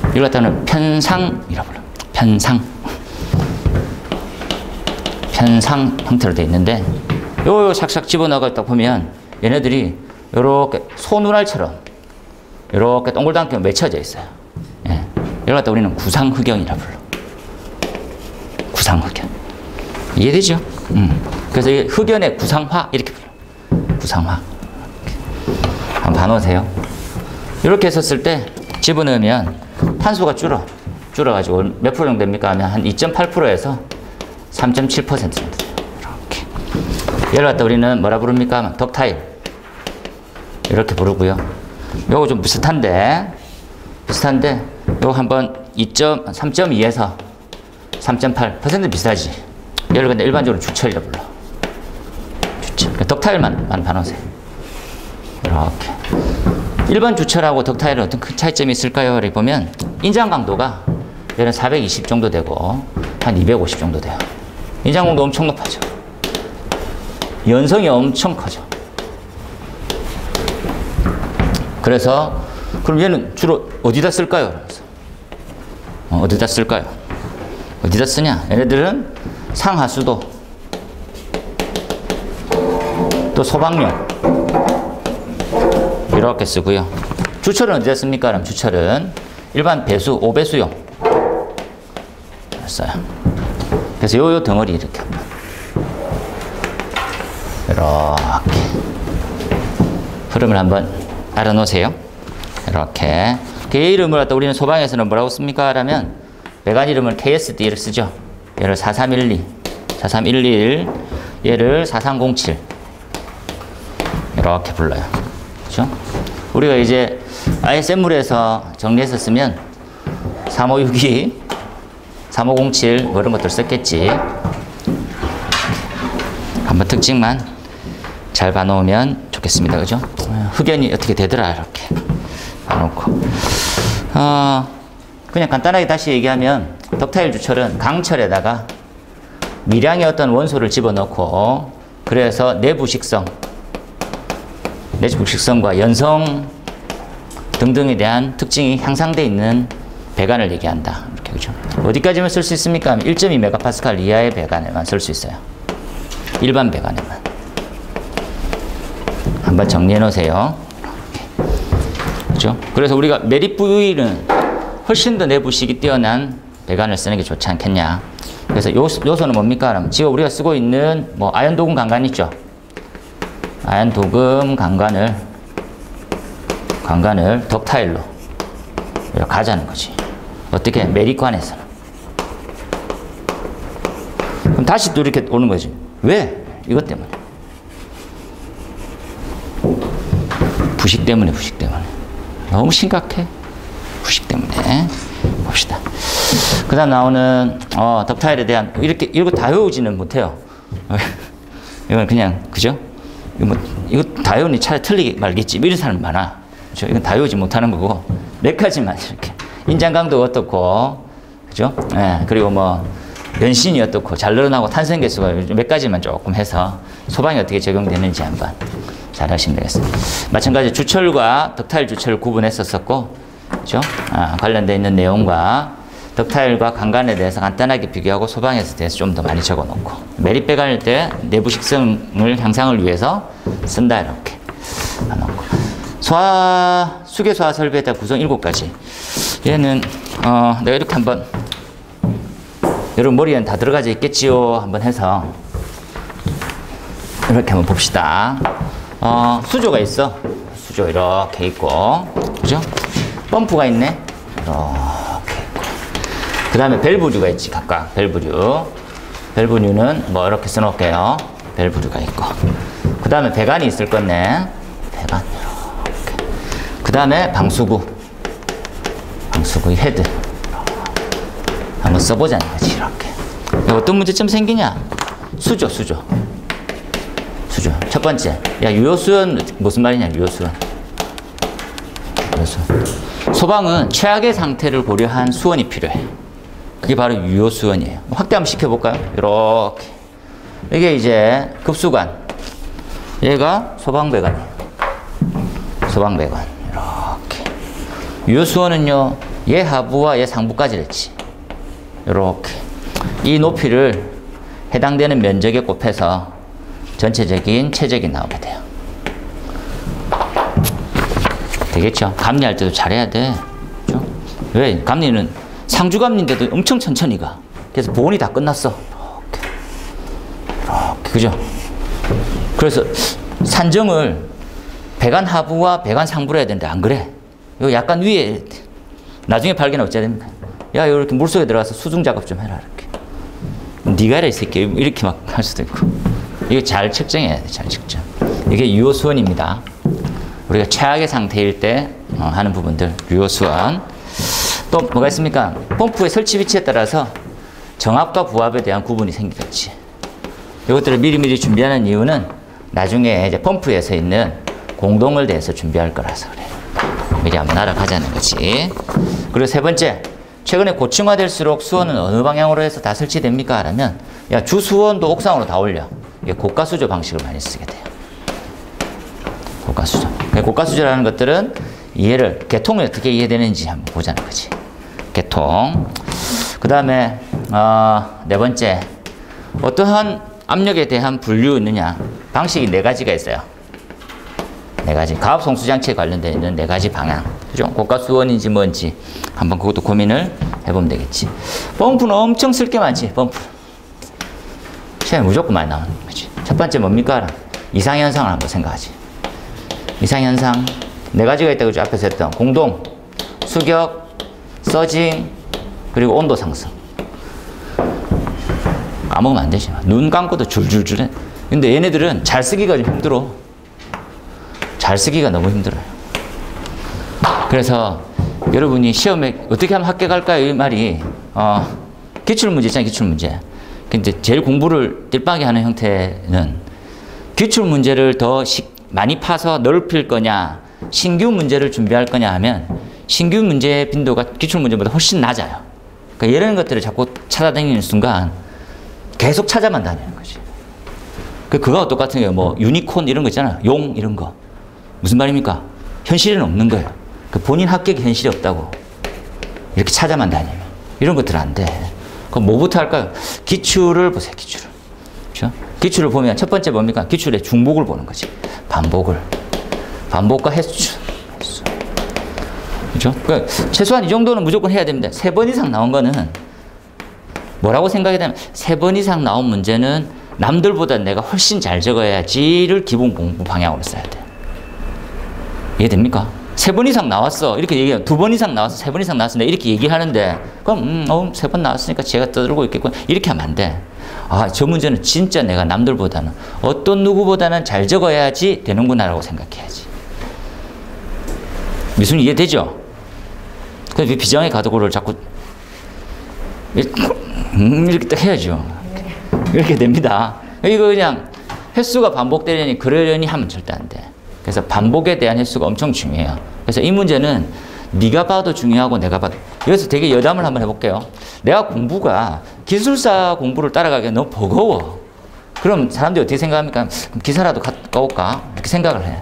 이걸 갖다는 편상이라고 불러요. 편상 형태로 돼 있는데, 요 샥샥 집어넣었다 보면 얘네들이 요렇게 소누랄처럼 요렇게 동글동글 맺혀져 있어요. 이걸 갖다 우리는 구상흑연이라 불러. 구상흑연. 이해되죠? 그래서 이게 흑연의 구상화 이렇게 불러. 구상화. 이렇게. 한번 봐놓으세요. 이렇게 했었을 때 집어넣으면 탄소가 줄어가지고 몇 프로 정도 됩니까? 하면 한 2.8%에서 3.7% 정도 돼요. 이렇게. 얘를 갖다 우리는 뭐라 부릅니까? 덕타일. 이렇게 부르고요. 요거 좀 비슷한데, 요거 한번 3.2에서 3.8% 비슷하지. 얘를 근데 일반적으로 주철이라 불러. 주철. 덕타일만 봐놓으세요. 이렇게. 일반 주철하고 덕타일은 어떤 큰 차이점이 있을까요? 이렇게 보면, 인장 강도가 얘는 420 정도 되고, 한 250 정도 돼요. 인장 강도 엄청 높아져. 연성이 엄청 커져. 그래서 그럼 얘는 주로 어디다 쓸까요? 어디다 쓸까요? 어디다 쓰냐? 얘네들은 상하수도 또 소방용 이렇게 쓰고요. 주철은 어디다 씁니까? 그럼 주철은 일반 배수, 5배수용 써요. 그래서 요 덩어리 이렇게 한번 이렇게 흐름을 한번 알아놓으세요. 이렇게. 걔 이름을 갖다 우리는 소방에서는 뭐라고 씁니까? 라면 배관 이름을 KSD를 쓰죠. 얘를 4312, 4311, 얘를 4307 이렇게 불러요. 그죠? 우리가 이제 ISM물에서 정리해서 쓰면 3562, 3507 뭐 이런 것들 썼겠지. 한번 특징만 잘 봐놓으면 좋겠습니다. 그죠? 흑연이 어떻게 되더라 이렇게 봐놓고 그냥 간단하게 다시 얘기하면 덕타일 주철은 강철에다가 미량의 어떤 원소를 집어넣고 그래서 내부식성과 연성 등등에 대한 특징이 향상되어 있는 배관을 얘기한다. 이렇게 그죠? 어디까지만 쓸 수 있습니까? 1.2MPa 이하의 배관에만 쓸 수 있어요. 일반 배관에만. 한번 정리해 놓으세요. 그죠? 그래서 우리가 매립 부위는 훨씬 더 내부식이 뛰어난 배관을 쓰는 게 좋지 않겠냐. 그래서 요소는 뭡니까? 그럼 지금 우리가 쓰고 있는 뭐 아연 도금 강관 있죠? 아연 도금 강관을 덕타일로 가자는 거지. 어떻게? 매립관에서는. 그럼 다시 또 이렇게 오는 거지. 왜? 이것 때문에. 부식 때문에. 너무 심각해. 부식 때문에. 봅시다. 그 다음 나오는, 덕타일에 대한, 이거 다 외우지는 못해요. 이건 그냥, 그죠? 이거 다 외우니 차라리 틀리게 말겠지. 이런 사람 많아. 그죠? 이건 다 외우지 못하는 거고, 몇 가지만 이렇게. 인장 강도가 어떻고, 그죠? 예, 그리고 뭐, 연신이 어떻고, 잘 늘어나고 탄성 개수가 몇 가지만 조금 해서 소방이 어떻게 적용되는지 한번 잘 하시면 되겠습니다. 마찬가지 주철과 덕타일 주철을 구분했었고, 그죠? 관련되어 있는 내용과 덕타일과 강관에 대해서 간단하게 비교하고 소방에 대해서 좀 더 많이 적어 놓고, 매립 배관일 때 내부 식성을 향상을 위해서 쓴다, 이렇게 놓고. 수계 소화 설비에 대한 구성 7가지. 얘는, 내가 이렇게 한번, 여러분 머리에는 다 들어가져 있겠지요? 한번 해서, 이렇게 한번 봅시다. 수조가 있어. 수조 이렇게 있고, 그죠? 펌프가 있네. 이렇게 있고. 그 다음에 밸브류가 있지, 각각. 밸브류는 뭐 이렇게 써놓을게요. 밸브류가 있고. 그 다음에 배관이 있을 건데, 배관. 이렇게. 그 다음에 방수구. 방수구의 헤드. 한번 써보자는 거지, 이렇게. 어떤 문제점 생기냐? 수조. 첫 번째. 야, 유효수원, 무슨 말이냐, 유효수원. 소방은 최악의 상태를 고려한 수원이 필요해. 그게 바로 유효수원이에요. 확대 한번 시켜볼까요? 이렇게. 이게 이제 급수관. 얘가 소방배관이에요. 소방배관. 이렇게. 유효수원은요, 얘 하부와 얘 상부까지 했지. 이렇게. 이 높이를 해당되는 면적에 곱해서 전체적인 최적이 나오게 돼요. 되겠죠? 감리할 때도 잘해야 돼. 그렇죠? 왜? 감리는 상주감리인데도 엄청 천천히 가. 그래서 보온이 다 끝났어. 이렇게. 그죠? 그래서 산정을 배관 하부와 배관 상부로 해야 되는데 안 그래. 이거 약간 위에 나중에 발견하면 어찌해야 됩니까? 야, 이렇게 물속에 들어가서 수중 작업 좀 해라. 이렇게. 네가 해라, 이 새끼. 이렇게 막 할 수도 있고. 이거 잘 측정해야 돼, 잘 측정. 이게 유효수원입니다. 우리가 최악의 상태일 때 하는 부분들, 유효수원. 또 뭐가 있습니까? 펌프의 설치 위치에 따라서 정압과 부압에 대한 구분이 생기겠지. 이것들을 미리미리 준비하는 이유는 나중에 이제 펌프에서 있는 공동을 대해서 준비할 거라서 그래. 미리 한번 알아가자는 거지. 그리고 세 번째, 최근에 고층화될수록 수원은 어느 방향으로 해서 다 설치됩니까? 하면 야, 주수원도 옥상으로 다 올려. 이게 고가수조 방식을 많이 쓰게 돼요. 고가수조. 고가수조라는 것들은 개통이 어떻게 이해되는지 한번 보자는 거지. 개통. 그 다음에 네 번째, 어떠한 압력에 대한 분류 있느냐. 방식이 네 가지가 있어요. 네 가지. 가압 송수장치에 관련되어 있는 네 가지 방향. 그죠? 고가수원인지 뭔지 한번 그것도 고민을 해보면 되겠지. 펌프는 엄청 쓸 게 많지, 펌프. 시험에 무조건 많이 나오는 거지. 첫 번째 뭡니까? 이상현상을 한번 생각하지. 이상현상. 네 가지가 있다고 그죠? 앞에서 했던 공동, 수격, 서징, 그리고 온도 상승. 까먹으면 안 되지. 눈 감고도 줄줄줄 해. 근데 얘네들은 잘 쓰기가 좀 힘들어. 잘 쓰기가 너무 힘들어요. 그래서 여러분이 시험에 어떻게 하면 합격할까요? 이 말이 기출문제 있잖아요. 기출문제. 근데 제일 공부를 띨빵하게 하는 형태는 기출문제를 더 많이 파서 넓힐 거냐, 신규 문제를 준비할 거냐 하면 신규 문제의 빈도가 기출문제보다 훨씬 낮아요. 그러니까 이런 것들을 자꾸 찾아다니는 순간 계속 찾아만 다니는 거지. 그거와 똑같은 게 뭐 유니콘 이런 거 있잖아요. 용 이런 거. 무슨 말입니까? 현실에는 없는 거예요. 그 본인 합격이 현실이 없다고. 이렇게 찾아만 다니면. 이런 것들은 안 돼. 그럼 뭐부터 할까요? 기출을 보세요, 기출을. 그렇죠? 기출을 보면 첫 번째 뭡니까? 기출의 중복을 보는 거지. 반복을. 반복과 횟수. 그렇죠? 그러니까 최소한 이 정도는 무조건 해야 됩니다. 3번 이상 나온 거는 뭐라고 생각이 되면 3번 이상 나온 문제는 남들보다 내가 훨씬 잘 적어야지를 기본 공부 방향으로 써야 돼. 이해됩니까? 3번 이상 나왔어. 이렇게 얘기해요. 2번 이상 나왔어. 3번 이상 나왔어. 이렇게 얘기하는데 그럼 3번 나왔으니까 제가 떠들고 있겠구나. 이렇게 하면 안 돼. 아, 저 문제는 진짜 내가 남들보다는 어떤 누구보다는 잘 적어야지 되는구나라고 생각해야지. 미순 이해되죠? 그래서 비장의 가도고를 자꾸 이렇게 딱 해야죠. 이렇게 됩니다. 이거 그냥 횟수가 반복되려니 그러려니 하면 절대 안 돼. 그래서 반복에 대한 횟수가 엄청 중요해요. 그래서 이 문제는 네가 봐도 중요하고 내가 봐도. 여기서 되게 여담을 한번 해볼게요. 내가 공부가 기술사 공부를 따라가기가 너무 버거워. 그럼 사람들이 어떻게 생각합니까? 기사라도 가볼까? 이렇게 생각을 해.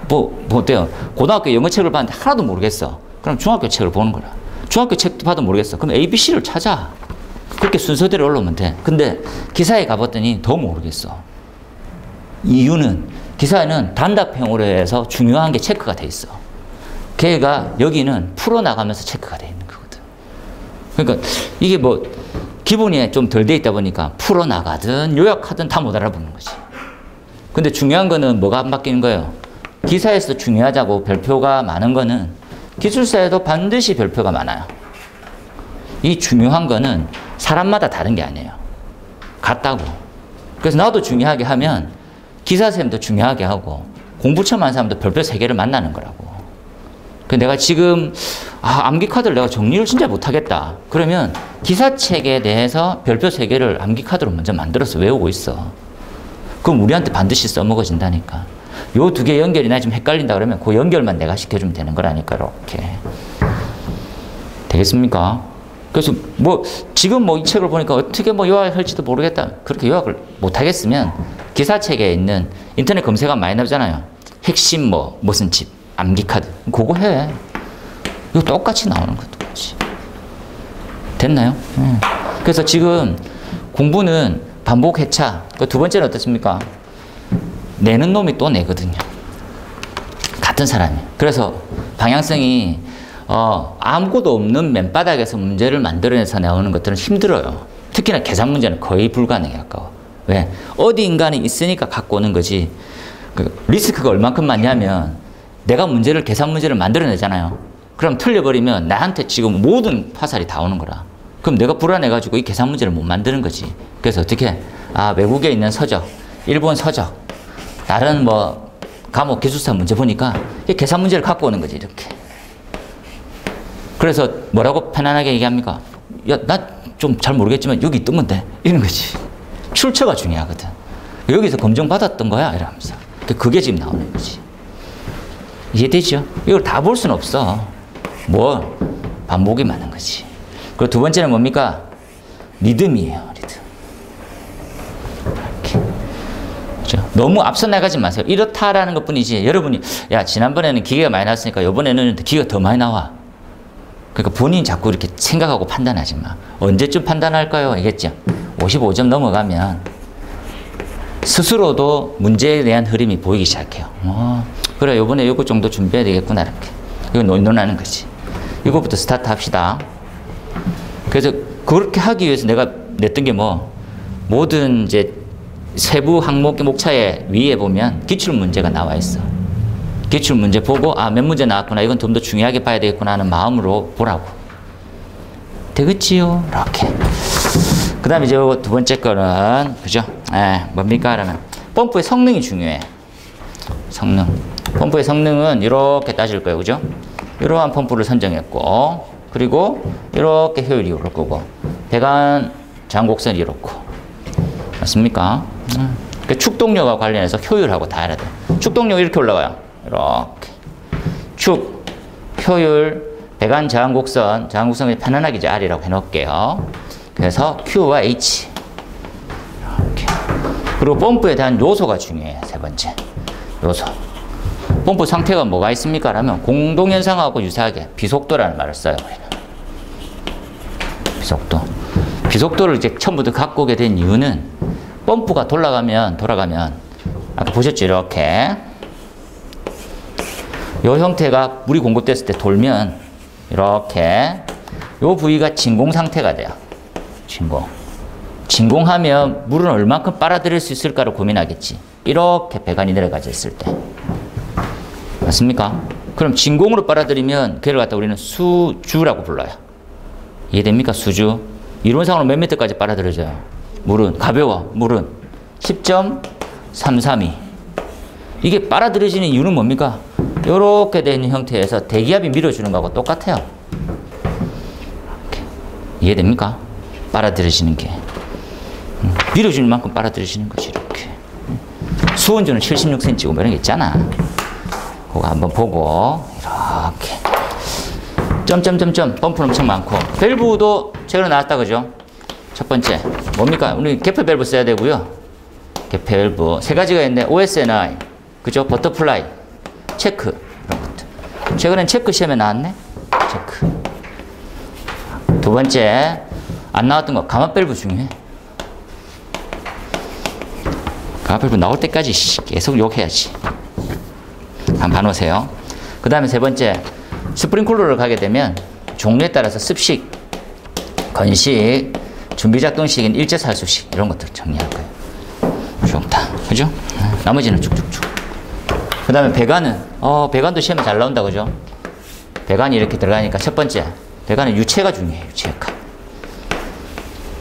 뭐 어때요? 고등학교 영어책을 봤는데 하나도 모르겠어. 그럼 중학교 책을 보는 거야. 중학교 책도 봐도 모르겠어. 그럼 ABC를 찾아. 그렇게 순서대로 올라오면 돼. 근데 기사에 가봤더니 더 모르겠어. 이유는 기사에는 단답형으로 해서 중요한 게 체크가 돼 있어. 걔가 여기는 풀어나가면서 체크가 돼 있는 거거든. 그러니까 이게 뭐 기본이 좀 덜 돼 있다 보니까 풀어나가든 요약하든 다 못 알아보는 거지. 근데 중요한 거는 뭐가 안 바뀌는 거예요? 기사에서 중요하다고 별표가 많은 거는 기술사에도 반드시 별표가 많아요. 이 중요한 거는 사람마다 다른 게 아니에요. 같다고. 그래서 나도 중요하게 하면 기사쌤도 중요하게 하고 공부 처음 한 사람도 별표 3개를 만나는 거라고. 그 내가 지금 암기 카드를 내가 정리를 진짜 못하겠다. 그러면 기사책에 대해서 별표 3개를 암기 카드로 먼저 만들어서 외우고 있어. 그럼 우리한테 반드시 써먹어진다니까. 요 2개 연결이 나 좀 헷갈린다 그러면 그 연결만 내가 시켜주면 되는 거라니까. 이렇게. 되겠습니까? 그래서 뭐 지금 뭐 이 책을 보니까 어떻게 뭐 요약할지도 모르겠다. 그렇게 요약을 못하겠으면 기사책에 있는 인터넷 검색하면 많이 나오잖아요. 핵심 뭐 무슨 집, 암기 카드. 그거 해. 이거 똑같이 나오는 것도 같이. 됐나요? 그래서 지금 공부는 반복 회차. 그 두 번째는 어떻습니까? 내는 놈이 또 내거든요. 같은 사람이. 그래서 방향성이 아무것도 없는 맨바닥에서 문제를 만들어내서 나오는 것들은 힘들어요. 특히나 계산 문제는 거의 불가능해 가까워. 왜? 어디인가는 있으니까 갖고 오는 거지. 그 리스크가 얼만큼 많냐면 내가 계산 문제를 만들어내잖아요. 그럼 틀려버리면 나한테 지금 모든 화살이 다 오는 거라. 그럼 내가 불안해가지고 이 계산 문제를 못 만드는 거지. 그래서 어떻게? 외국에 있는 서적, 일본 서적, 다른 뭐 과목 기술사 문제 보니까 계산 문제를 갖고 오는 거지, 이렇게. 그래서 뭐라고 편안하게 얘기합니까? 야, 나 좀 잘 모르겠지만 여기 뜨면 돼. 이런 거지. 출처가 중요하거든. 여기서 검증받았던 거야, 이러면서. 그게 지금 나오는 거지. 이해되죠? 이걸 다 볼 수는 없어. 뭐 반복이 많은 거지. 그리고 두 번째는 뭡니까? 리듬이에요, 리듬. 이렇게. 그렇죠? 너무 앞서 나가지 마세요. 이렇다라는 것 뿐이지. 여러분이, 야, 지난번에는 기계가 많이 나왔으니까 이번에는 기계가 더 많이 나와. 그러니까 본인이 자꾸 이렇게 생각하고 판단하지 마. 언제쯤 판단할까요? 알겠죠? 55점 넘어가면 스스로도 문제에 대한 흐름이 보이기 시작해요. 그래, 요번에 요거 정도 준비해야 되겠구나, 이렇게. 이거 논하는 거지. 이거부터 스타트 합시다. 그래서 그렇게 하기 위해서 내가 냈던 게 뭐, 모든 이제 세부 항목 목차에 위에 보면 기출 문제가 나와 있어. 기출 문제 보고, 아, 몇 문제 나왔구나. 이건 좀 더 중요하게 봐야 되겠구나 하는 마음으로 보라고. 되겠지요? 이렇게. 그 다음에 이제 두 번째 거는, 그죠? 뭡니까? 그러면, 펌프의 성능이 중요해. 성능. 펌프의 성능은 이렇게 따질 거예요. 그죠? 이러한 펌프를 선정했고, 그리고 이렇게 효율이 이럴 거고, 배관 장곡선이 이렇고. 맞습니까? 그 축동력과 관련해서 효율하고 다 알아야 돼. 축동력 이렇게 올라가요. 이렇게. 축, 효율, 배관 저항곡선, 저항곡선을 편안하게 이제 R이라고 해놓을게요. 그래서 Q와 H. 이렇게. 그리고 펌프에 대한 요소가 중요해요. 세 번째. 요소. 펌프 상태가 뭐가 있습니까? 라면 공동현상하고 유사하게 비속도라는 말을 써요. 비속도. 비속도를 이제 처음부터 갖고 오게 된 이유는 펌프가 돌아가면 아까 보셨죠? 이렇게. 이 형태가 물이 공급됐을 때 돌면 이렇게 이 부위가 진공 상태가 돼요. 진공. 진공하면 물은 얼만큼 빨아들일 수 있을까를 고민하겠지. 이렇게 배관이 내려가져 있을 때. 맞습니까? 그럼 진공으로 빨아들이면 그를 갖다 우리는 수주라고 불러요. 이해됩니까? 수주. 이론상으로 몇 미터까지 빨아들여져요? 물은 가벼워. 물은 10.332. 이게 빨아들여지는 이유는 뭡니까? 이렇게 되는 형태에서 대기압이 밀어주는 거하고 똑같아요. 이렇게. 이해됩니까? 빨아들여지는 게. 밀어주는 만큼 빨아들여지는 거지, 이렇게. 수온주는 76cm고 뭐 이런 게 있잖아. 그거 한번 보고, 이렇게. 점점점점, 펌프는 엄청 많고. 밸브도 최근에 나왔다, 그죠? 첫 번째. 뭡니까? 우리 개폐 밸브 써야 되고요. 개폐 밸브. 세 가지가 있는데, OSNI. 그죠? 버터플라이. 체크. 이런 것들. 최근엔 체크 시험에 나왔네? 체크. 두 번째. 안 나왔던 거. 감압 밸브 중요해. 감압 밸브 나올 때까지 계속 욕해야지. 한번 봐놓으세요. 그 다음에 세 번째. 스프링클러를 가게 되면 종류에 따라서 습식, 건식, 준비작동식인 일제살수식 이런 것들 정리할 거예요. 좋다. 그죠? 나머지는 쭉쭉쭉. 그 다음에 배관은 배관도 시험에 잘 나온다. 그죠? 배관이 이렇게 들어가니까 첫 번째 배관은 유체가 중요해요. 유체역학.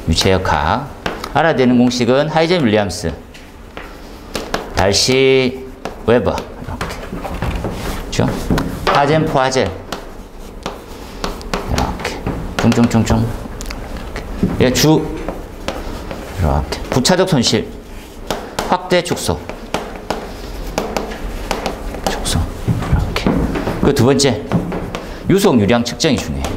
유체역학. 알아야 되는 공식은 하이젠 윌리엄스, 달시 웨버 이렇게. 그죠? 하젠 포하젤 이렇게 퉁퉁퉁퉁 이렇게. 주 이렇게 부차적 손실, 확대 축소 이렇게. 그 두 번째 유속 유량 측정이 중요해요.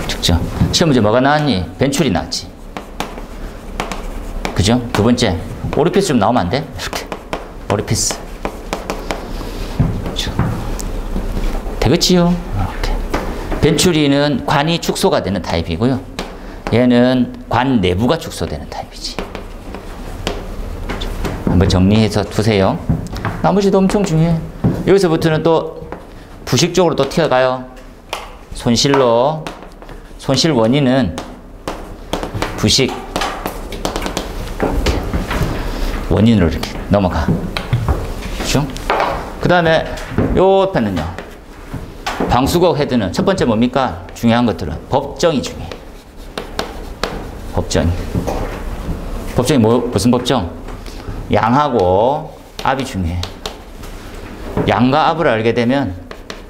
측정. 시험 문제 뭐가 나왔니? 벤출이 나왔지. 그죠? 두 번째 오리피스 좀 나오면 안 돼? 이렇게 오리피스. 되겠지요? 이렇게. 벤추리는 관이 축소가 되는 타입이고요. 얘는 관 내부가 축소되는 타입이지. 한번 정리해서 두세요. 나머지도 엄청 중요해. 여기서부터는 또 부식적으로 또 튀어가요. 손실로. 손실 원인은 부식. 이렇게. 원인으로 이렇게 넘어가. 그죠? 그 다음에 요 옆에는요. 방수국 헤드는 첫 번째 뭡니까? 중요한 것들은 법정이 중요해. 법정이. 법정이 무슨 법정? 양하고 압이 중요해. 양과 압을 알게 되면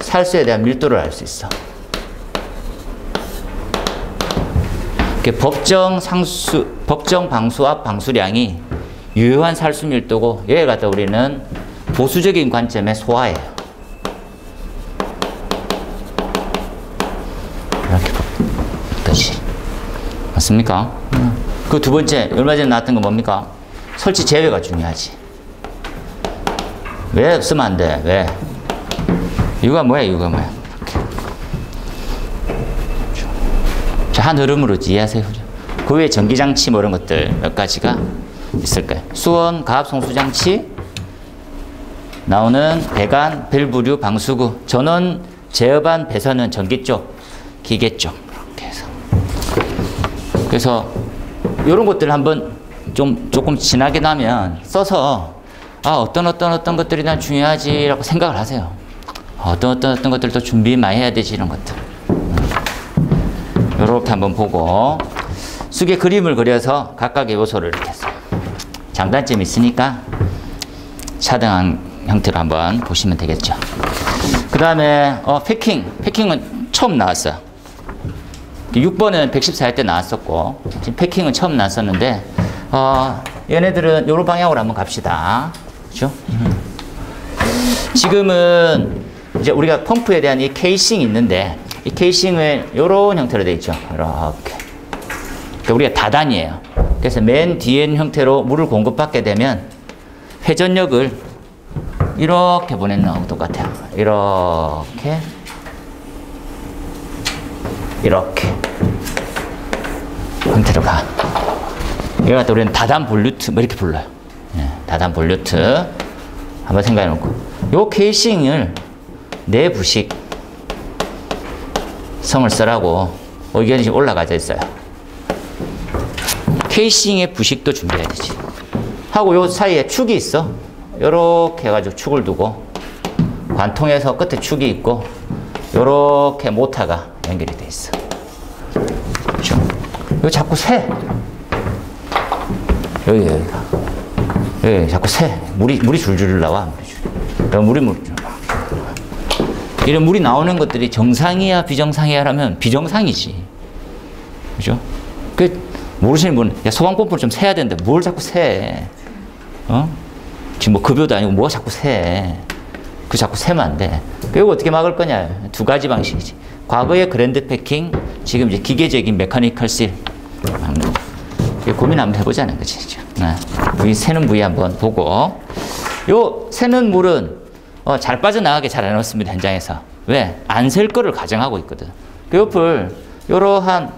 살수에 대한 밀도를 알 수 있어. 법정 방수 압 방수량이 유효한 살수 밀도고, 여기 갖다 우리는 보수적인 관점의 소화예요. 이렇게 뜻이 맞습니까? 그 두 번째, 얼마 전에 나왔던 건 뭡니까? 설치 제외가 중요하지. 왜 쓰면 안 돼? 왜? 이유가 뭐야? 이유가 뭐야? 한 흐름으로 이해하세요. 그 외에 전기장치 뭐 이런 것들 몇 가지가 있을 거예요. 수원, 가압, 송수장치, 나오는 배관, 밸브류, 방수구, 전원, 제어반, 배선은 전기 쪽, 기계 쪽 이렇게 해서. 그래서 이런 것들 한번 조금 지나게 나면 써서 어떤 것들이 난 중요하지라고 생각을 하세요. 어떤 것들도 준비 많이 해야 되지 이런 것들. 이렇게 한번 보고 수계 그림을 그려서 각각의 요소를 이렇게 해서 장단점이 있으니까 차등한 형태로 한번 보시면 되겠죠. 그 다음에 패킹은 처음 나왔어요. 6번은 114일 때 나왔었고 지금 패킹은 처음 나왔었는데 얘네들은 이런 방향으로 한번 갑시다. 그렇죠? 지금은 이제 우리가 펌프에 대한 이 케이싱이 있는데 이 케이싱은 이런 형태로 되어 있죠. 이렇게. 그러니까 우리가 다단이에요. 그래서 맨 뒤에 있는 형태로 물을 공급받게 되면 회전력을 이렇게 보내는 거하고 똑같아요. 이렇게 형태로 가. 이걸 갖다 우리는 다단 볼루트 뭐 이렇게 불러요. 다단 볼루트 한번 생각해 놓고 요 케이싱을 내부식 성을 쓰라고 의견이 지금 올라가져 있어요. 케이싱의 부식도 준비해야 되지. 하고 요 사이에 축이 있어. 요렇게 해가지고 축을 두고 관통에서 끝에 축이 있고 요렇게 모터가 연결이 돼 있어. 그렇죠? 이거 자꾸 새. 여기 자꾸 새. 물이 줄줄 나와. 물이 이런 물이 나오는 것들이 정상이야 비정상이야라면 비정상이지. 그죠? 모르시는 분은 소방펌프를 좀 세야 되는데 뭘 자꾸 세? 지금 뭐 급여도 아니고 뭐가 자꾸 세? 자꾸 세면 안 돼. 이거 어떻게 막을 거냐? 두 가지 방식이지. 과거의 그랜드 패킹, 지금 이제 기계적인 메카니컬 실 막는 거. 고민 한번 해보자는 거지. 이 새는 부위 한번 보고. 요 새는 물은 잘 빠져나가게 잘 해놓습니다, 현장에서. 왜? 안 셀 거를 가정하고 있거든. 그 옆을 요러한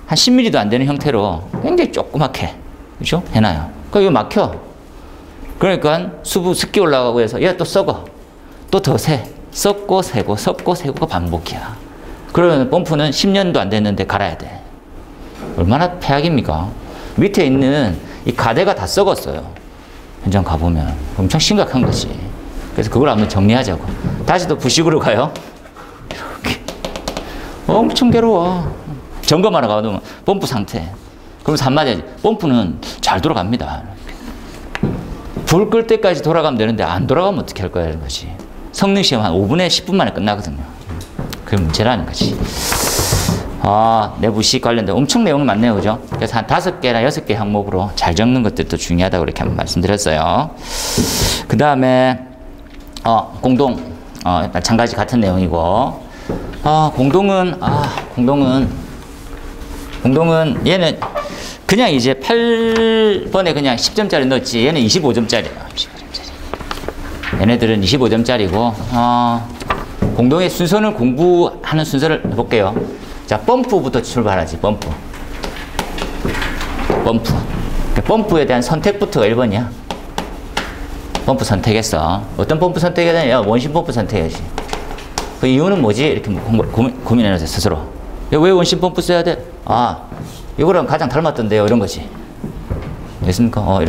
한 10mm도 안 되는 형태로 굉장히 조그맣게, 그죠? 해놔요. 이거 막혀. 그러니까 습기 올라가고 해서 얘가 또 썩어. 또 더 새. 썩고 새고, 썩고 새고가 반복이야. 그러면 펌프는 10년도 안 됐는데 갈아야 돼. 얼마나 폐악입니까? 밑에 있는 이 가대가 다 썩었어요. 현장 가보면. 엄청 심각한 거지. 그래서 그걸 한번 정리하자고. 다시 또 부식으로 가요. 이렇게. 엄청 괴로워. 점검하러 가면 펌프 상태. 그러면서 한마디 하지. 펌프는 잘 돌아갑니다. 불 끌 때까지 돌아가면 되는데 안 돌아가면 어떻게 할 거야? 이런 거지. 성능 시험 한 5분에 10분 만에 끝나거든요. 그게 문제라는 거지. 내부식 관련된 엄청 내용이 많네요. 그죠? 그래서 한 5개나 6개 항목으로 잘 적는 것들도 중요하다고 이렇게 한번 말씀드렸어요. 그 다음에, 공동. 마찬가지 같은 내용이고. 공동은 얘는 그냥 이제 8번에 그냥 10점짜리 넣었지. 얘는 25점짜리예요. 25점짜리. 얘네들은 25점짜리고, 공동의 순서는 공부하는 순서를 해볼게요. 자, 펌프부터 출발하지, 펌프에 대한 선택부터가 1번이야. 펌프 선택했어. 어떤 펌프 선택해야 되냐? 원심 펌프 선택해야지. 그 이유는 뭐지? 이렇게 고민해놓으세요, 스스로. 왜 원심 펌프 써야 돼? 이거랑 가장 닮았던데요. 이런 거지. 됐습니까?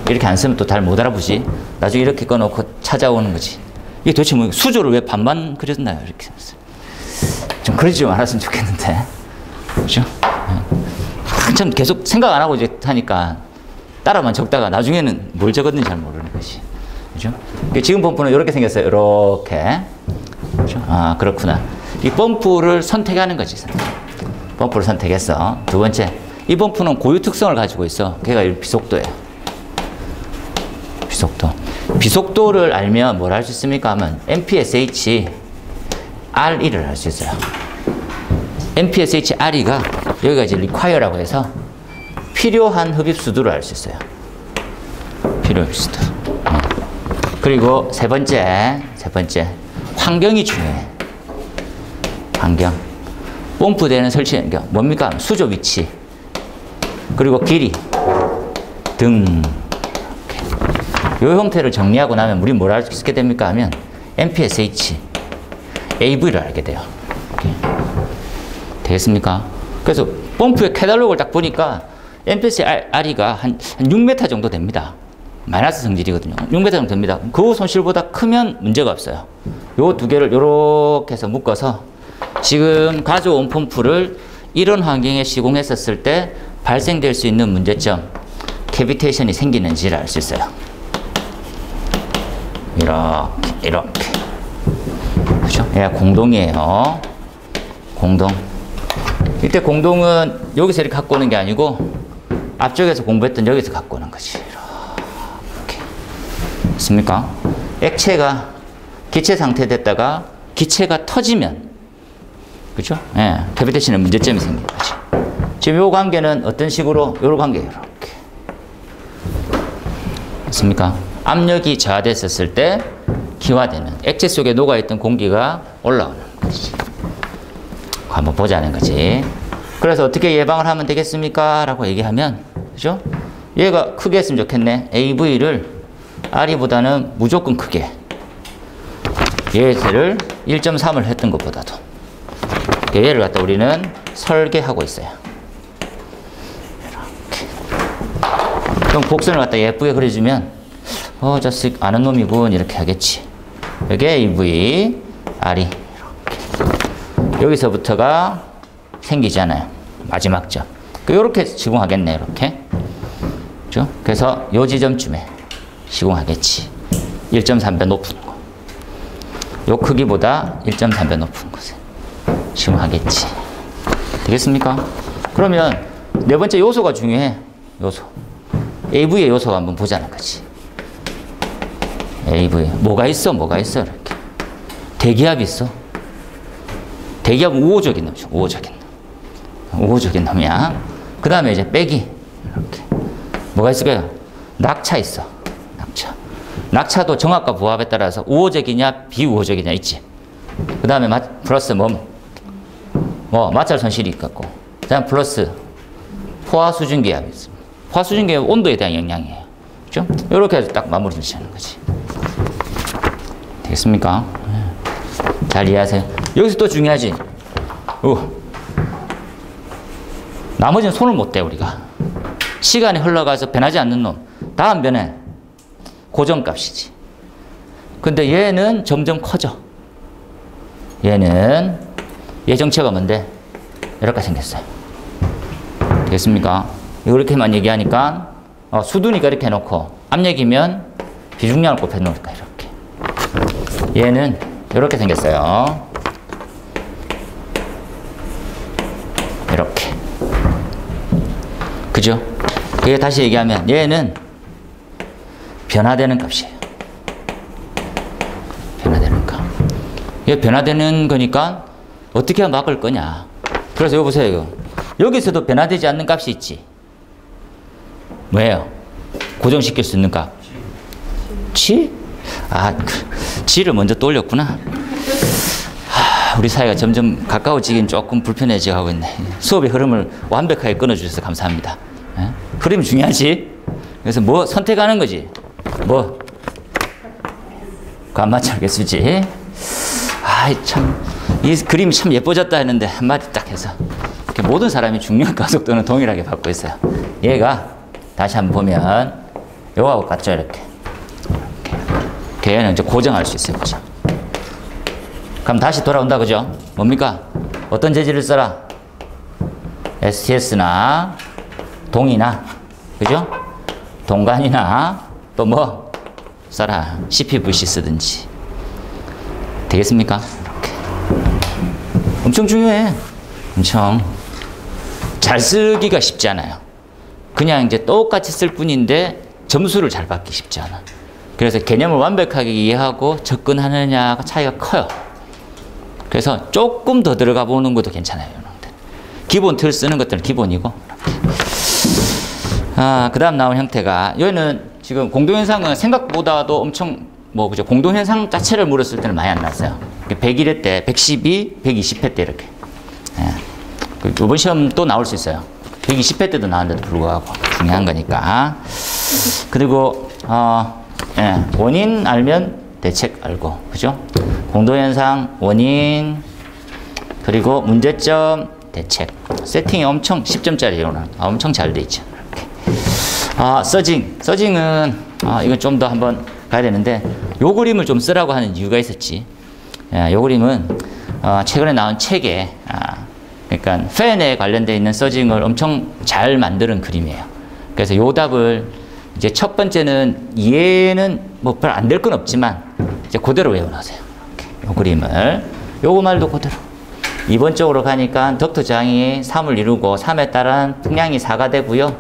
이렇게 안 쓰면 또 잘 못 알아보지. 나중에 이렇게 꺼놓고 찾아오는 거지. 이게 도대체 뭐 수조를 왜 반만 그렸나요? 이렇게. 좀 그러지 좀 않았으면 좋겠는데. 그죠? 한참 계속 생각 안 하고 이제 하니까 따라만 적다가 나중에는 뭘 적었는지 잘 모르는 거지. 그죠? 지금 펌프는 이렇게 생겼어요. 이렇게. 그죠? 아, 그렇구나. 이 펌프를 선택하는 거지. 펌프를 선택했어. 두 번째, 이 펌프는 고유 특성을 가지고 있어. 걔가 비속도예요. 비속도. 비속도를 알면 뭘 할 수 있습니까? 하면 MPSH RE를 할 수 있어요. MPSH RE가 여기가 이제 require라고 해서 필요한 흡입수도를 알 수 있어요. 필요 흡입수도. 그리고 세 번째, 환경이 중요해. 환경. 펌프대는 설치 환경. 뭡니까? 수조 위치. 그리고 길이. 등. 이 형태를 정리하고 나면 우리 뭘 알 수 있게 됩니까? 하면 MPSH, AV를 알게 돼요. 이렇게. 되겠습니까? 그래서 펌프의 캐탈로그를 딱 보니까 MPSH RE가 한 6m 정도 됩니다. 마이너스 성질이거든요. 6m 정도 됩니다. 그 손실보다 크면 문제가 없어요. 요 두 개를 요렇게 해서 묶어서 지금 가져온 펌프를 이런 환경에 시공했었을 때 발생될 수 있는 문제점, 캐비테이션이 생기는지를 알 수 있어요. 이렇게. 그죠? 얘가 공동이에요. 공동. 이때 공동은 여기서 이렇게 갖고 오는 게 아니고 앞쪽에서 공부했던 여기서 갖고 오는 거지. 이렇게. 맞습니까? 액체가 기체 상태 됐다가 기체가 터지면, 그죠? 예, 캐비테이션에 문제점이 생긴 거지. 지금 요 관계는 어떤 식으로? 요 관계예요. 이렇게. 맞습니까? 압력이 저하됐었을 때 기화되는, 액체 속에 녹아있던 공기가 올라오는 거지. 한번 보자는 거지. 그래서 어떻게 예방을 하면 되겠습니까? 라고 얘기하면, 그죠? 얘가 크게 했으면 좋겠네. AV를 RE보다는 무조건 크게. 얘를 1.3을 했던 것보다도. 얘를 갖다 우리는 설계하고 있어요. 이렇게. 그럼 곡선을 갖다 예쁘게 그려주면, 자식 아는 놈이군. 이렇게 하겠지. 여기 AV, RE. 이렇게. 여기서부터가 생기잖아요. 마지막 점. 이렇게 시공하겠네. 이렇게. 그죠? 그래서 요 지점쯤에 시공하겠지. 1.3배 높은 거. 요 크기보다 1.3배 높은 곳에 시공하겠지. 되겠습니까? 그러면 네 번째 요소가 중요해. 요소. AV의 요소가 한번 보자는 거지. AV. 뭐가 있어? 이렇게. 대기압이 있어. 대기압은 우호적인 놈이죠. 우호적인 놈이야. 그 다음에 이제 빼기. 이렇게. 뭐가 있을까요? 낙차 있어. 낙차도 정압과 부합에 따라서 우호적이냐, 비우호적이냐 있지. 그 다음에 플러스 마찰 손실이 있겠고. 그 다음 플러스 포화 수증 기압이 있습니다. 포화 수증 기압은 온도에 대한 영향이에요. 그죠? 이렇게 해서 딱 마무리 짓는 거지. 되겠습니까? 잘 이해하세요. 여기서 또 중요하지. 나머지는 손을 못 대, 우리가. 시간이 흘러가서 변하지 않는 놈. 다음 변에 고정값이지. 근데 얘는 점점 커져. 얘는, 얘 정체가 뭔데? 이렇게 생겼어요. 되겠습니까? 이렇게만 얘기하니까, 수두니까 이렇게 해놓고, 압력이면 비중량을 곱해놓을까, 이렇게. 얘는 이렇게 생겼어요. 이렇게. 그죠? 그게 다시 얘기하면 얘는 변화되는 값이에요. 변화되는 값. 이게 변화되는 거니까 어떻게 막을 거냐. 그래서 이거 보세요, 이거. 여기서도 변화되지 않는 값이 있지. 뭐예요? 고정시킬 수 있는 값. 치? 지를 먼저 떠올렸구나. 우리 사이가 점점 가까워지긴 조금 불편해지고 하고 있네. 수업의 흐름을 완벽하게 끊어주셔서 감사합니다. 흐름이 중요하지? 그래서 뭐 선택하는 거지? 관마찰 개수지? 이 그림이 참 예뻐졌다 했는데 한마디 딱 해서. 이렇게 모든 사람이 중력 가속도는 동일하게 받고 있어요. 얘가 다시 한번 보면 요거하고 같죠, 이렇게. 걔는 이제 고정할 수 있어요, 고정. 그럼 다시 돌아온다, 그죠? 뭡니까? 어떤 재질을 써라? STS나 동이나, 그죠? 동간이나, 또 뭐, 써라. CPVC 쓰든지. 되겠습니까? 이렇게. 엄청 중요해. 엄청. 잘 쓰기가 쉽지 않아요. 그냥 이제 똑같이 쓸 뿐인데 점수를 잘 받기 쉽지 않아. 그래서 개념을 완벽하게 이해하고 접근하느냐가 차이가 커요. 그래서 조금 더 들어가 보는 것도 괜찮아요. 기본 틀 쓰는 것들은 기본이고. 그 다음 나온 형태가, 여기는 지금 공동현상은 생각보다도 엄청, 그죠? 공동현상 자체를 물었을 때는 많이 안 났어요. 101회 때, 112, 120회 때 이렇게. 이번 시험 또 나올 수 있어요. 120회 때도 나왔는데도 불구하고. 중요한 거니까. 그리고, 원인 알면 대책 알고. 그죠? 공동현상, 원인, 그리고 문제점, 대책. 세팅이 엄청 10점짜리로 엄청 잘 돼 있죠. 서징. 서징은, 이건 좀 더 한번 가야 되는데, 요 그림을 좀 쓰라고 하는 이유가 있었지. 요 그림은, 최근에 나온 책에, 그러니까, 팬에 관련되어 있는 서징을 엄청 잘 만드는 그림이에요. 그래서 요 답을, 이제 첫 번째는, 이해는 뭐 별 안 될 건 없지만, 이제 그대로 외워놓으세요. 이렇게. 요 그림을. 요거 말도 그대로. 2번 쪽으로 가니까, 덕터 저항이 3을 이루고, 3에 따른 풍량이 4가 되고요.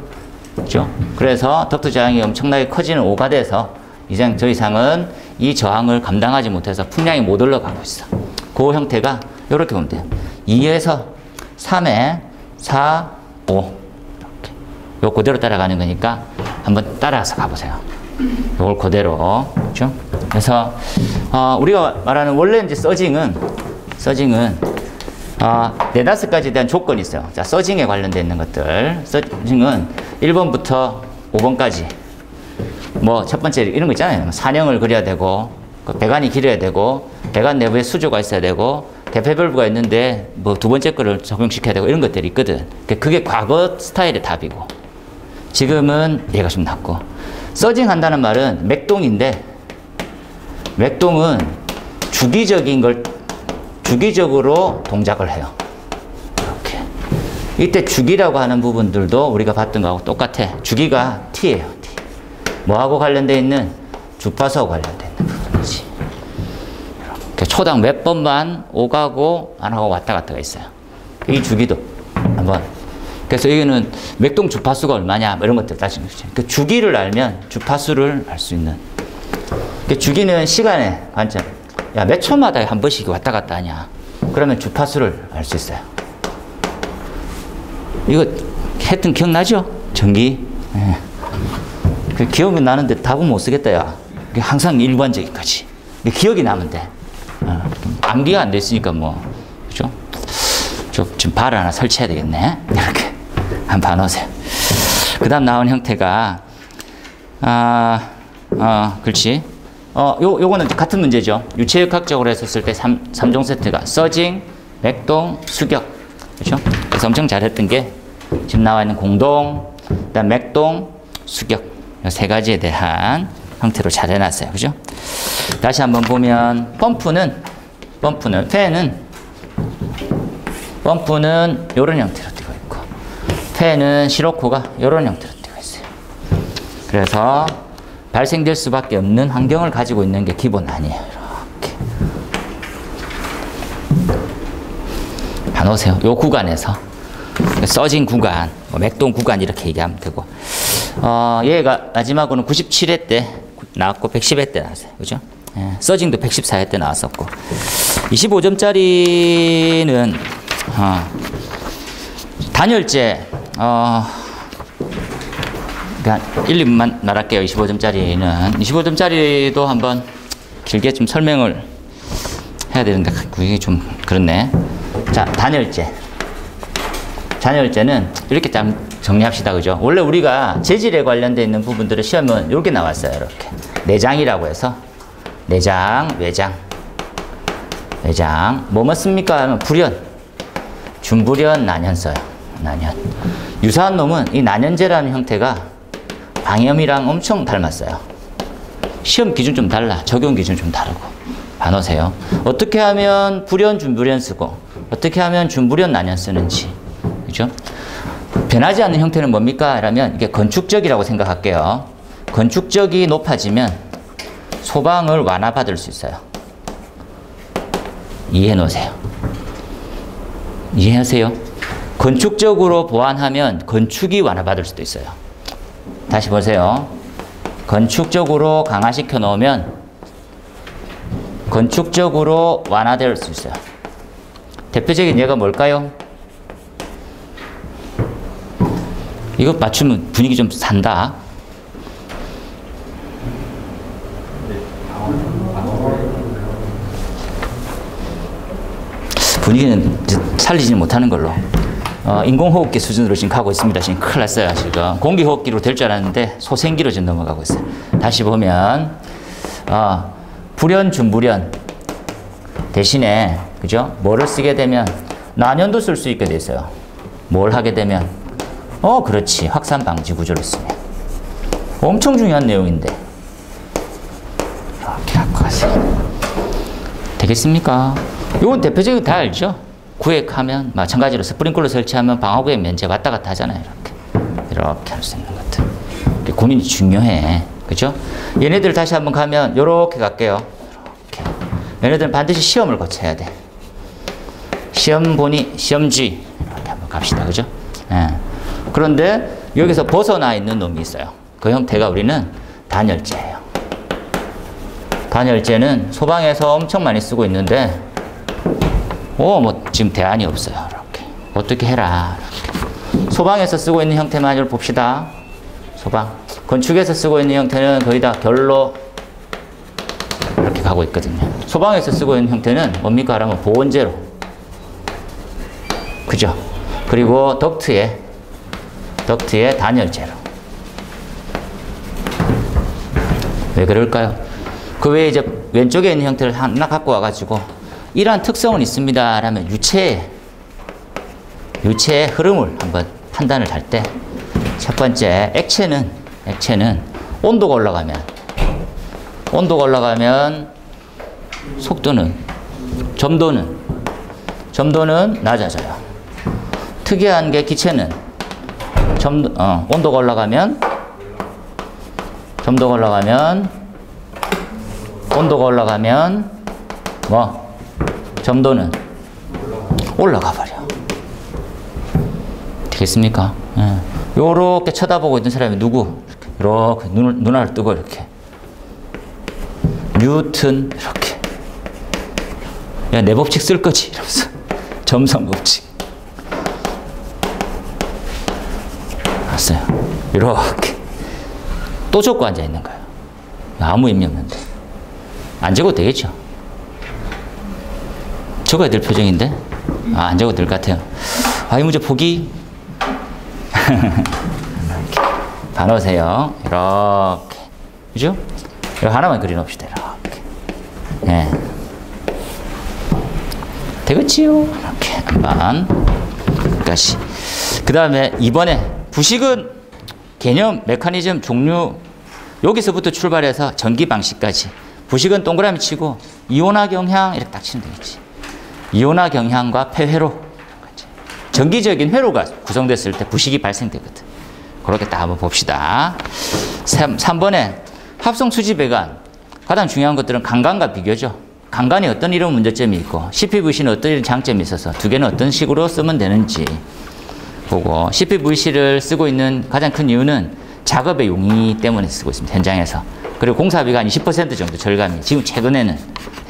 그죠? 그래서 덕터 저항이 엄청나게 커지는 5가 돼서 이제 더 이상은 이 저항을 감당하지 못해서 풍량이 못 올라가고 있어. 그 형태가 이렇게 보면 돼요. 2에서 3에 4, 5 이렇게. 요 그대로 따라가는 거니까 한번 따라서 가보세요. 요걸 그대로. 그죠? 그래서 우리가 말하는 원래 이제 서징은 네다섯 가지에 대한 조건이 있어요. 자, 서징에 관련되어 있는 것들. 서징은 1번부터 5번까지. 첫 번째 이런 거 있잖아요. 산형을 그려야 되고, 배관이 길어야 되고, 배관 내부에 수조가 있어야 되고, 대폐밸브가 있는데, 두 번째 거를 적용시켜야 되고, 이런 것들이 있거든. 그게 과거 스타일의 답이고, 지금은 얘가 좀 낫고. 서징 한다는 말은 맥동인데, 맥동은 주기적으로 동작을 해요. 이렇게. 이때 주기라고 하는 부분들도 우리가 봤던 거하고 똑같아. 주기가 T예요. T. 뭐하고 관련되어 있는? 주파수하고 관련되어 있는 부분이지. 이렇게 초당 몇 번만 오가고 안 하고 왔다 갔다가 있어요. 이 주기도 한번. 그래서 여기는 맥동 주파수가 얼마냐 이런 것들 따지는 거죠. 그 주기를 알면 주파수를 알 수 있는. 그 주기는 시간의 관점. 야, 몇 초마다 한 번씩 왔다 갔다 하냐. 그러면 주파수를 알 수 있어요. 이거 하여튼 기억나죠? 전기. 예. 그 기억이 나는데 답은 못 쓰겠다, 야. 항상 일관적인 거지. 기억이 나면 돼. 암기가 안 됐으니까 그죠? 지금 발 하나 설치해야 되겠네. 이렇게. 한번 봐놓으세요. 그 다음 나온 형태가, 그렇지. 요거는 같은 문제죠. 유체역학적으로 했었을 때 3종 세트가 서징, 맥동, 수격. 그죠? 그래서 엄청 잘했던 게 지금 나와 있는 공동, 그다음 맥동, 수격. 이 세 가지에 대한 형태로 잘 해놨어요. 그죠? 다시 한번 보면, 팬은 요런 형태로 되고 있고, 팬은 시로코가 요런 형태로 되고 있어요. 그래서 발생될 수밖에 없는 환경을 가지고 있는 게 기본 아니에요. 이렇게. 봐놓으세요. 요 구간에서. 서진 구간, 맥동 구간 이렇게 얘기하면 되고. 얘가 마지막으로는 97회 때 나왔고, 110회 때 나왔어요. 그죠? 예, 서징도 114회 때 나왔었고. 25점짜리는, 단열재, 그러니까 1, 2분만 말할게요. 25점짜리는. 25점짜리도 한번 길게 좀 설명을 해야 되는데, 그게 좀 그렇네. 자, 단열재는 이렇게 정리합시다. 그죠? 원래 우리가 재질에 관련되어 있는 부분들의 시험은 이렇게 나왔어요. 이렇게. 내장이라고 해서. 내장, 외장. 뭐뭐 씁니까? 하면 불연. 준불연, 난연 써요. 난연. 유사한 놈은 이 난연제라는 형태가 방염이랑 엄청 닮았어요. 시험 기준 좀 달라. 적용 기준 좀 다르고. 봐놓으세요. 어떻게 하면 불연, 준불연 쓰고, 어떻게 하면 준불연, 난연 쓰는지. 그죠? 변하지 않는 형태는 뭡니까? 라면 이게 건축적이라고 생각할게요. 건축적이 높아지면 소방을 완화받을 수 있어요. 이해해 놓으세요. 이해하세요? 건축적으로 보완하면 건축이 완화받을 수도 있어요. 다시 보세요. 건축적으로 강화시켜 놓으면 건축적으로 완화될 수 있어요. 대표적인 예가 뭘까요? 이거 맞추면 분위기 좀 산다. 분위기는 살리지 못하는 걸로. 인공호흡기 수준으로 지금 가고 있습니다. 지금 큰일 났어요. 지금 공기호흡기로 될 줄 알았는데 소생기로 지금 넘어가고 있어요. 다시 보면 불연, 준불연 대신에 그죠? 뭐를 쓰게 되면 난연도 쓸 수 있게 돼 있어요. 뭘 하게 되면 그렇지. 확산 방지 구조를 쓰면 엄청 중요한 내용인데 이렇게 갖고 가세요. 되겠습니까? 이건 대표적으로 다 알죠? 구획하면 마찬가지로 스프링클러 설치하면 방화구역 면제 왔다 갔다 하잖아요. 이렇게 할 수 있는 것들. 고민이 중요해. 그죠? 얘네들 다시 한번 가면 이렇게 갈게요. 이렇게. 얘네들은 반드시 시험을 거쳐야 돼. 시험 보니 시험지 이렇게 한번 갑시다. 그죠? 예. 그런데 여기서 벗어나 있는 놈이 있어요. 그 형태가 우리는 단열재예요. 단열재는 소방에서 엄청 많이 쓰고 있는데 뭐 지금 대안이 없어요. 이렇게 어떻게 해라. 이렇게. 소방에서 쓰고 있는 형태만 봅시다. 소방. 건축에서 쓰고 있는 형태는 거의 다 결로 이렇게 가고 있거든요. 소방에서 쓰고 있는 형태는 뭡니까? 하면 보온재로. 그죠? 그리고 덕트에 단열재로. 왜 그럴까요? 그 외에 이제 왼쪽에 있는 형태를 하나 갖고 와가지고 이러한 특성은 있습니다. 라면 유체의 흐름을 한번 판단을 할 때 첫 번째 액체는 온도가 올라가면 속도는 점도는 낮아져요. 특이한 게 기체는 온도가 올라가면 점도는 올라가 버려. 되겠습니까? 요렇게 쳐다보고 있는 사람이 누구? 이렇게 눈알 뜨고 이렇게. 뉴턴 이렇게. 야, 내 법칙 쓸 거지? 이러면서. 점성 법칙. 알았어요. 이렇게. 또 적고 앉아 있는 거예요. 아무 의미 없는데. 안 적어도 되겠죠? 적어야 될 표정인데? 안 적어도 될 것 같아요. 이 문제 포기. 봐놓으세요. 이렇게. 그죠? 이거 하나만 그려놓읍시다. 이렇게. 네. 되겠지요? 이렇게. 한번. 다시. 그 다음에 이번에 부식은 개념, 메커니즘, 종류, 여기서부터 출발해서 전기 방식까지. 부식은 동그라미 치고 이온화 경향 이렇게 딱 치면 되겠지. 이온화 경향과 폐회로. 전기적인 회로가 구성됐을 때 부식이 발생되거든. 그렇게 딱 한번 봅시다. 3번에 합성 수지 배관. 가장 중요한 것들은 강간과 비교죠. 강간이 어떤 이런 문제점이 있고 CPVC는 어떤 이런 장점이 있어서 두 개는 어떤 식으로 쓰면 되는지 보고 CPVC를 쓰고 있는 가장 큰 이유는 작업의 용이 때문에 쓰고 있습니다. 현장에서. 그리고 공사비가 한 20% 정도 절감이 지금 최근에는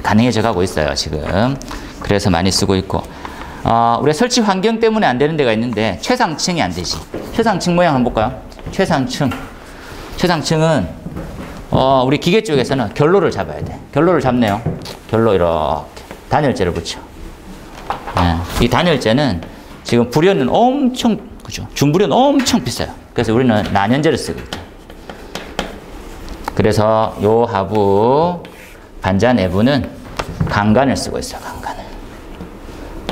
가능해져 가고 있어요. 지금. 그래서 많이 쓰고 있고 우리가 설치 환경 때문에 안 되는 데가 있는데 최상층이 안 되지. 최상층 모양 한번 볼까요? 최상층은 우리 기계 쪽에서는 결로를 잡아야 돼. 결로를 잡네요. 결로 이렇게 단열재를 붙여. 이 단열재는 지금 불연은 엄청 그죠? 준불연 엄청 비싸요. 그래서 우리는 난연재를 쓰고 있다. 그래서 요 하부 반자 내부는 강간을 쓰고 있어요.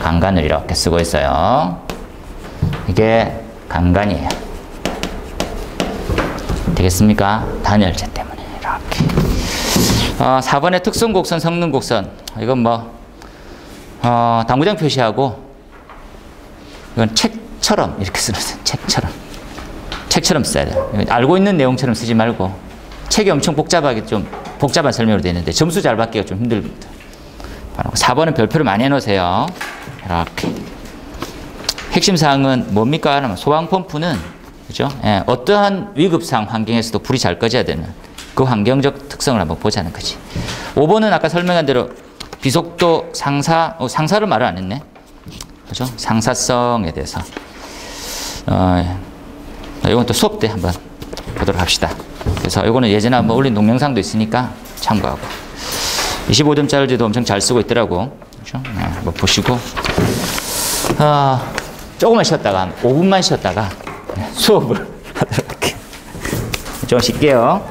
강간을 이렇게 쓰고 있어요. 이게 강간이에요. 되겠습니까? 단열재 때문에 이렇게. 4번의 특성곡선, 성능곡선. 이건 당구장 표시하고 이건 책처럼 이렇게 쓰는 책처럼. 책처럼 써야 돼요. 알고 있는 내용처럼 쓰지 말고 책이 엄청 복잡하게 좀 복잡한 설명으로 되어 있는데 점수 잘 받기가 좀 힘듭니다. 4번은 별표를 많이 해놓으세요. 이렇게. 핵심 사항은 뭡니까? 하면 소방 펌프는 그죠? 예, 어떠한 위급상 환경에서도 불이 잘 꺼져야 되는 그 환경적 특성을 한번 보자는 거지. 5번은 아까 설명한 대로 비속도 상사를 말을 안 했네. 그죠? 상사성에 대해서. 이건 또 수업 때 한번 보도록 합시다. 그래서 이거는 예전에 한번 올린 동영상도 있으니까 참고하고. 25점짜리도 엄청 잘 쓰고 있더라고. 그죠? 네, 한번 보시고. 조금만 쉬었다가, 5분만 쉬었다가 수업을 하도록 할게요. 좀 쉴게요.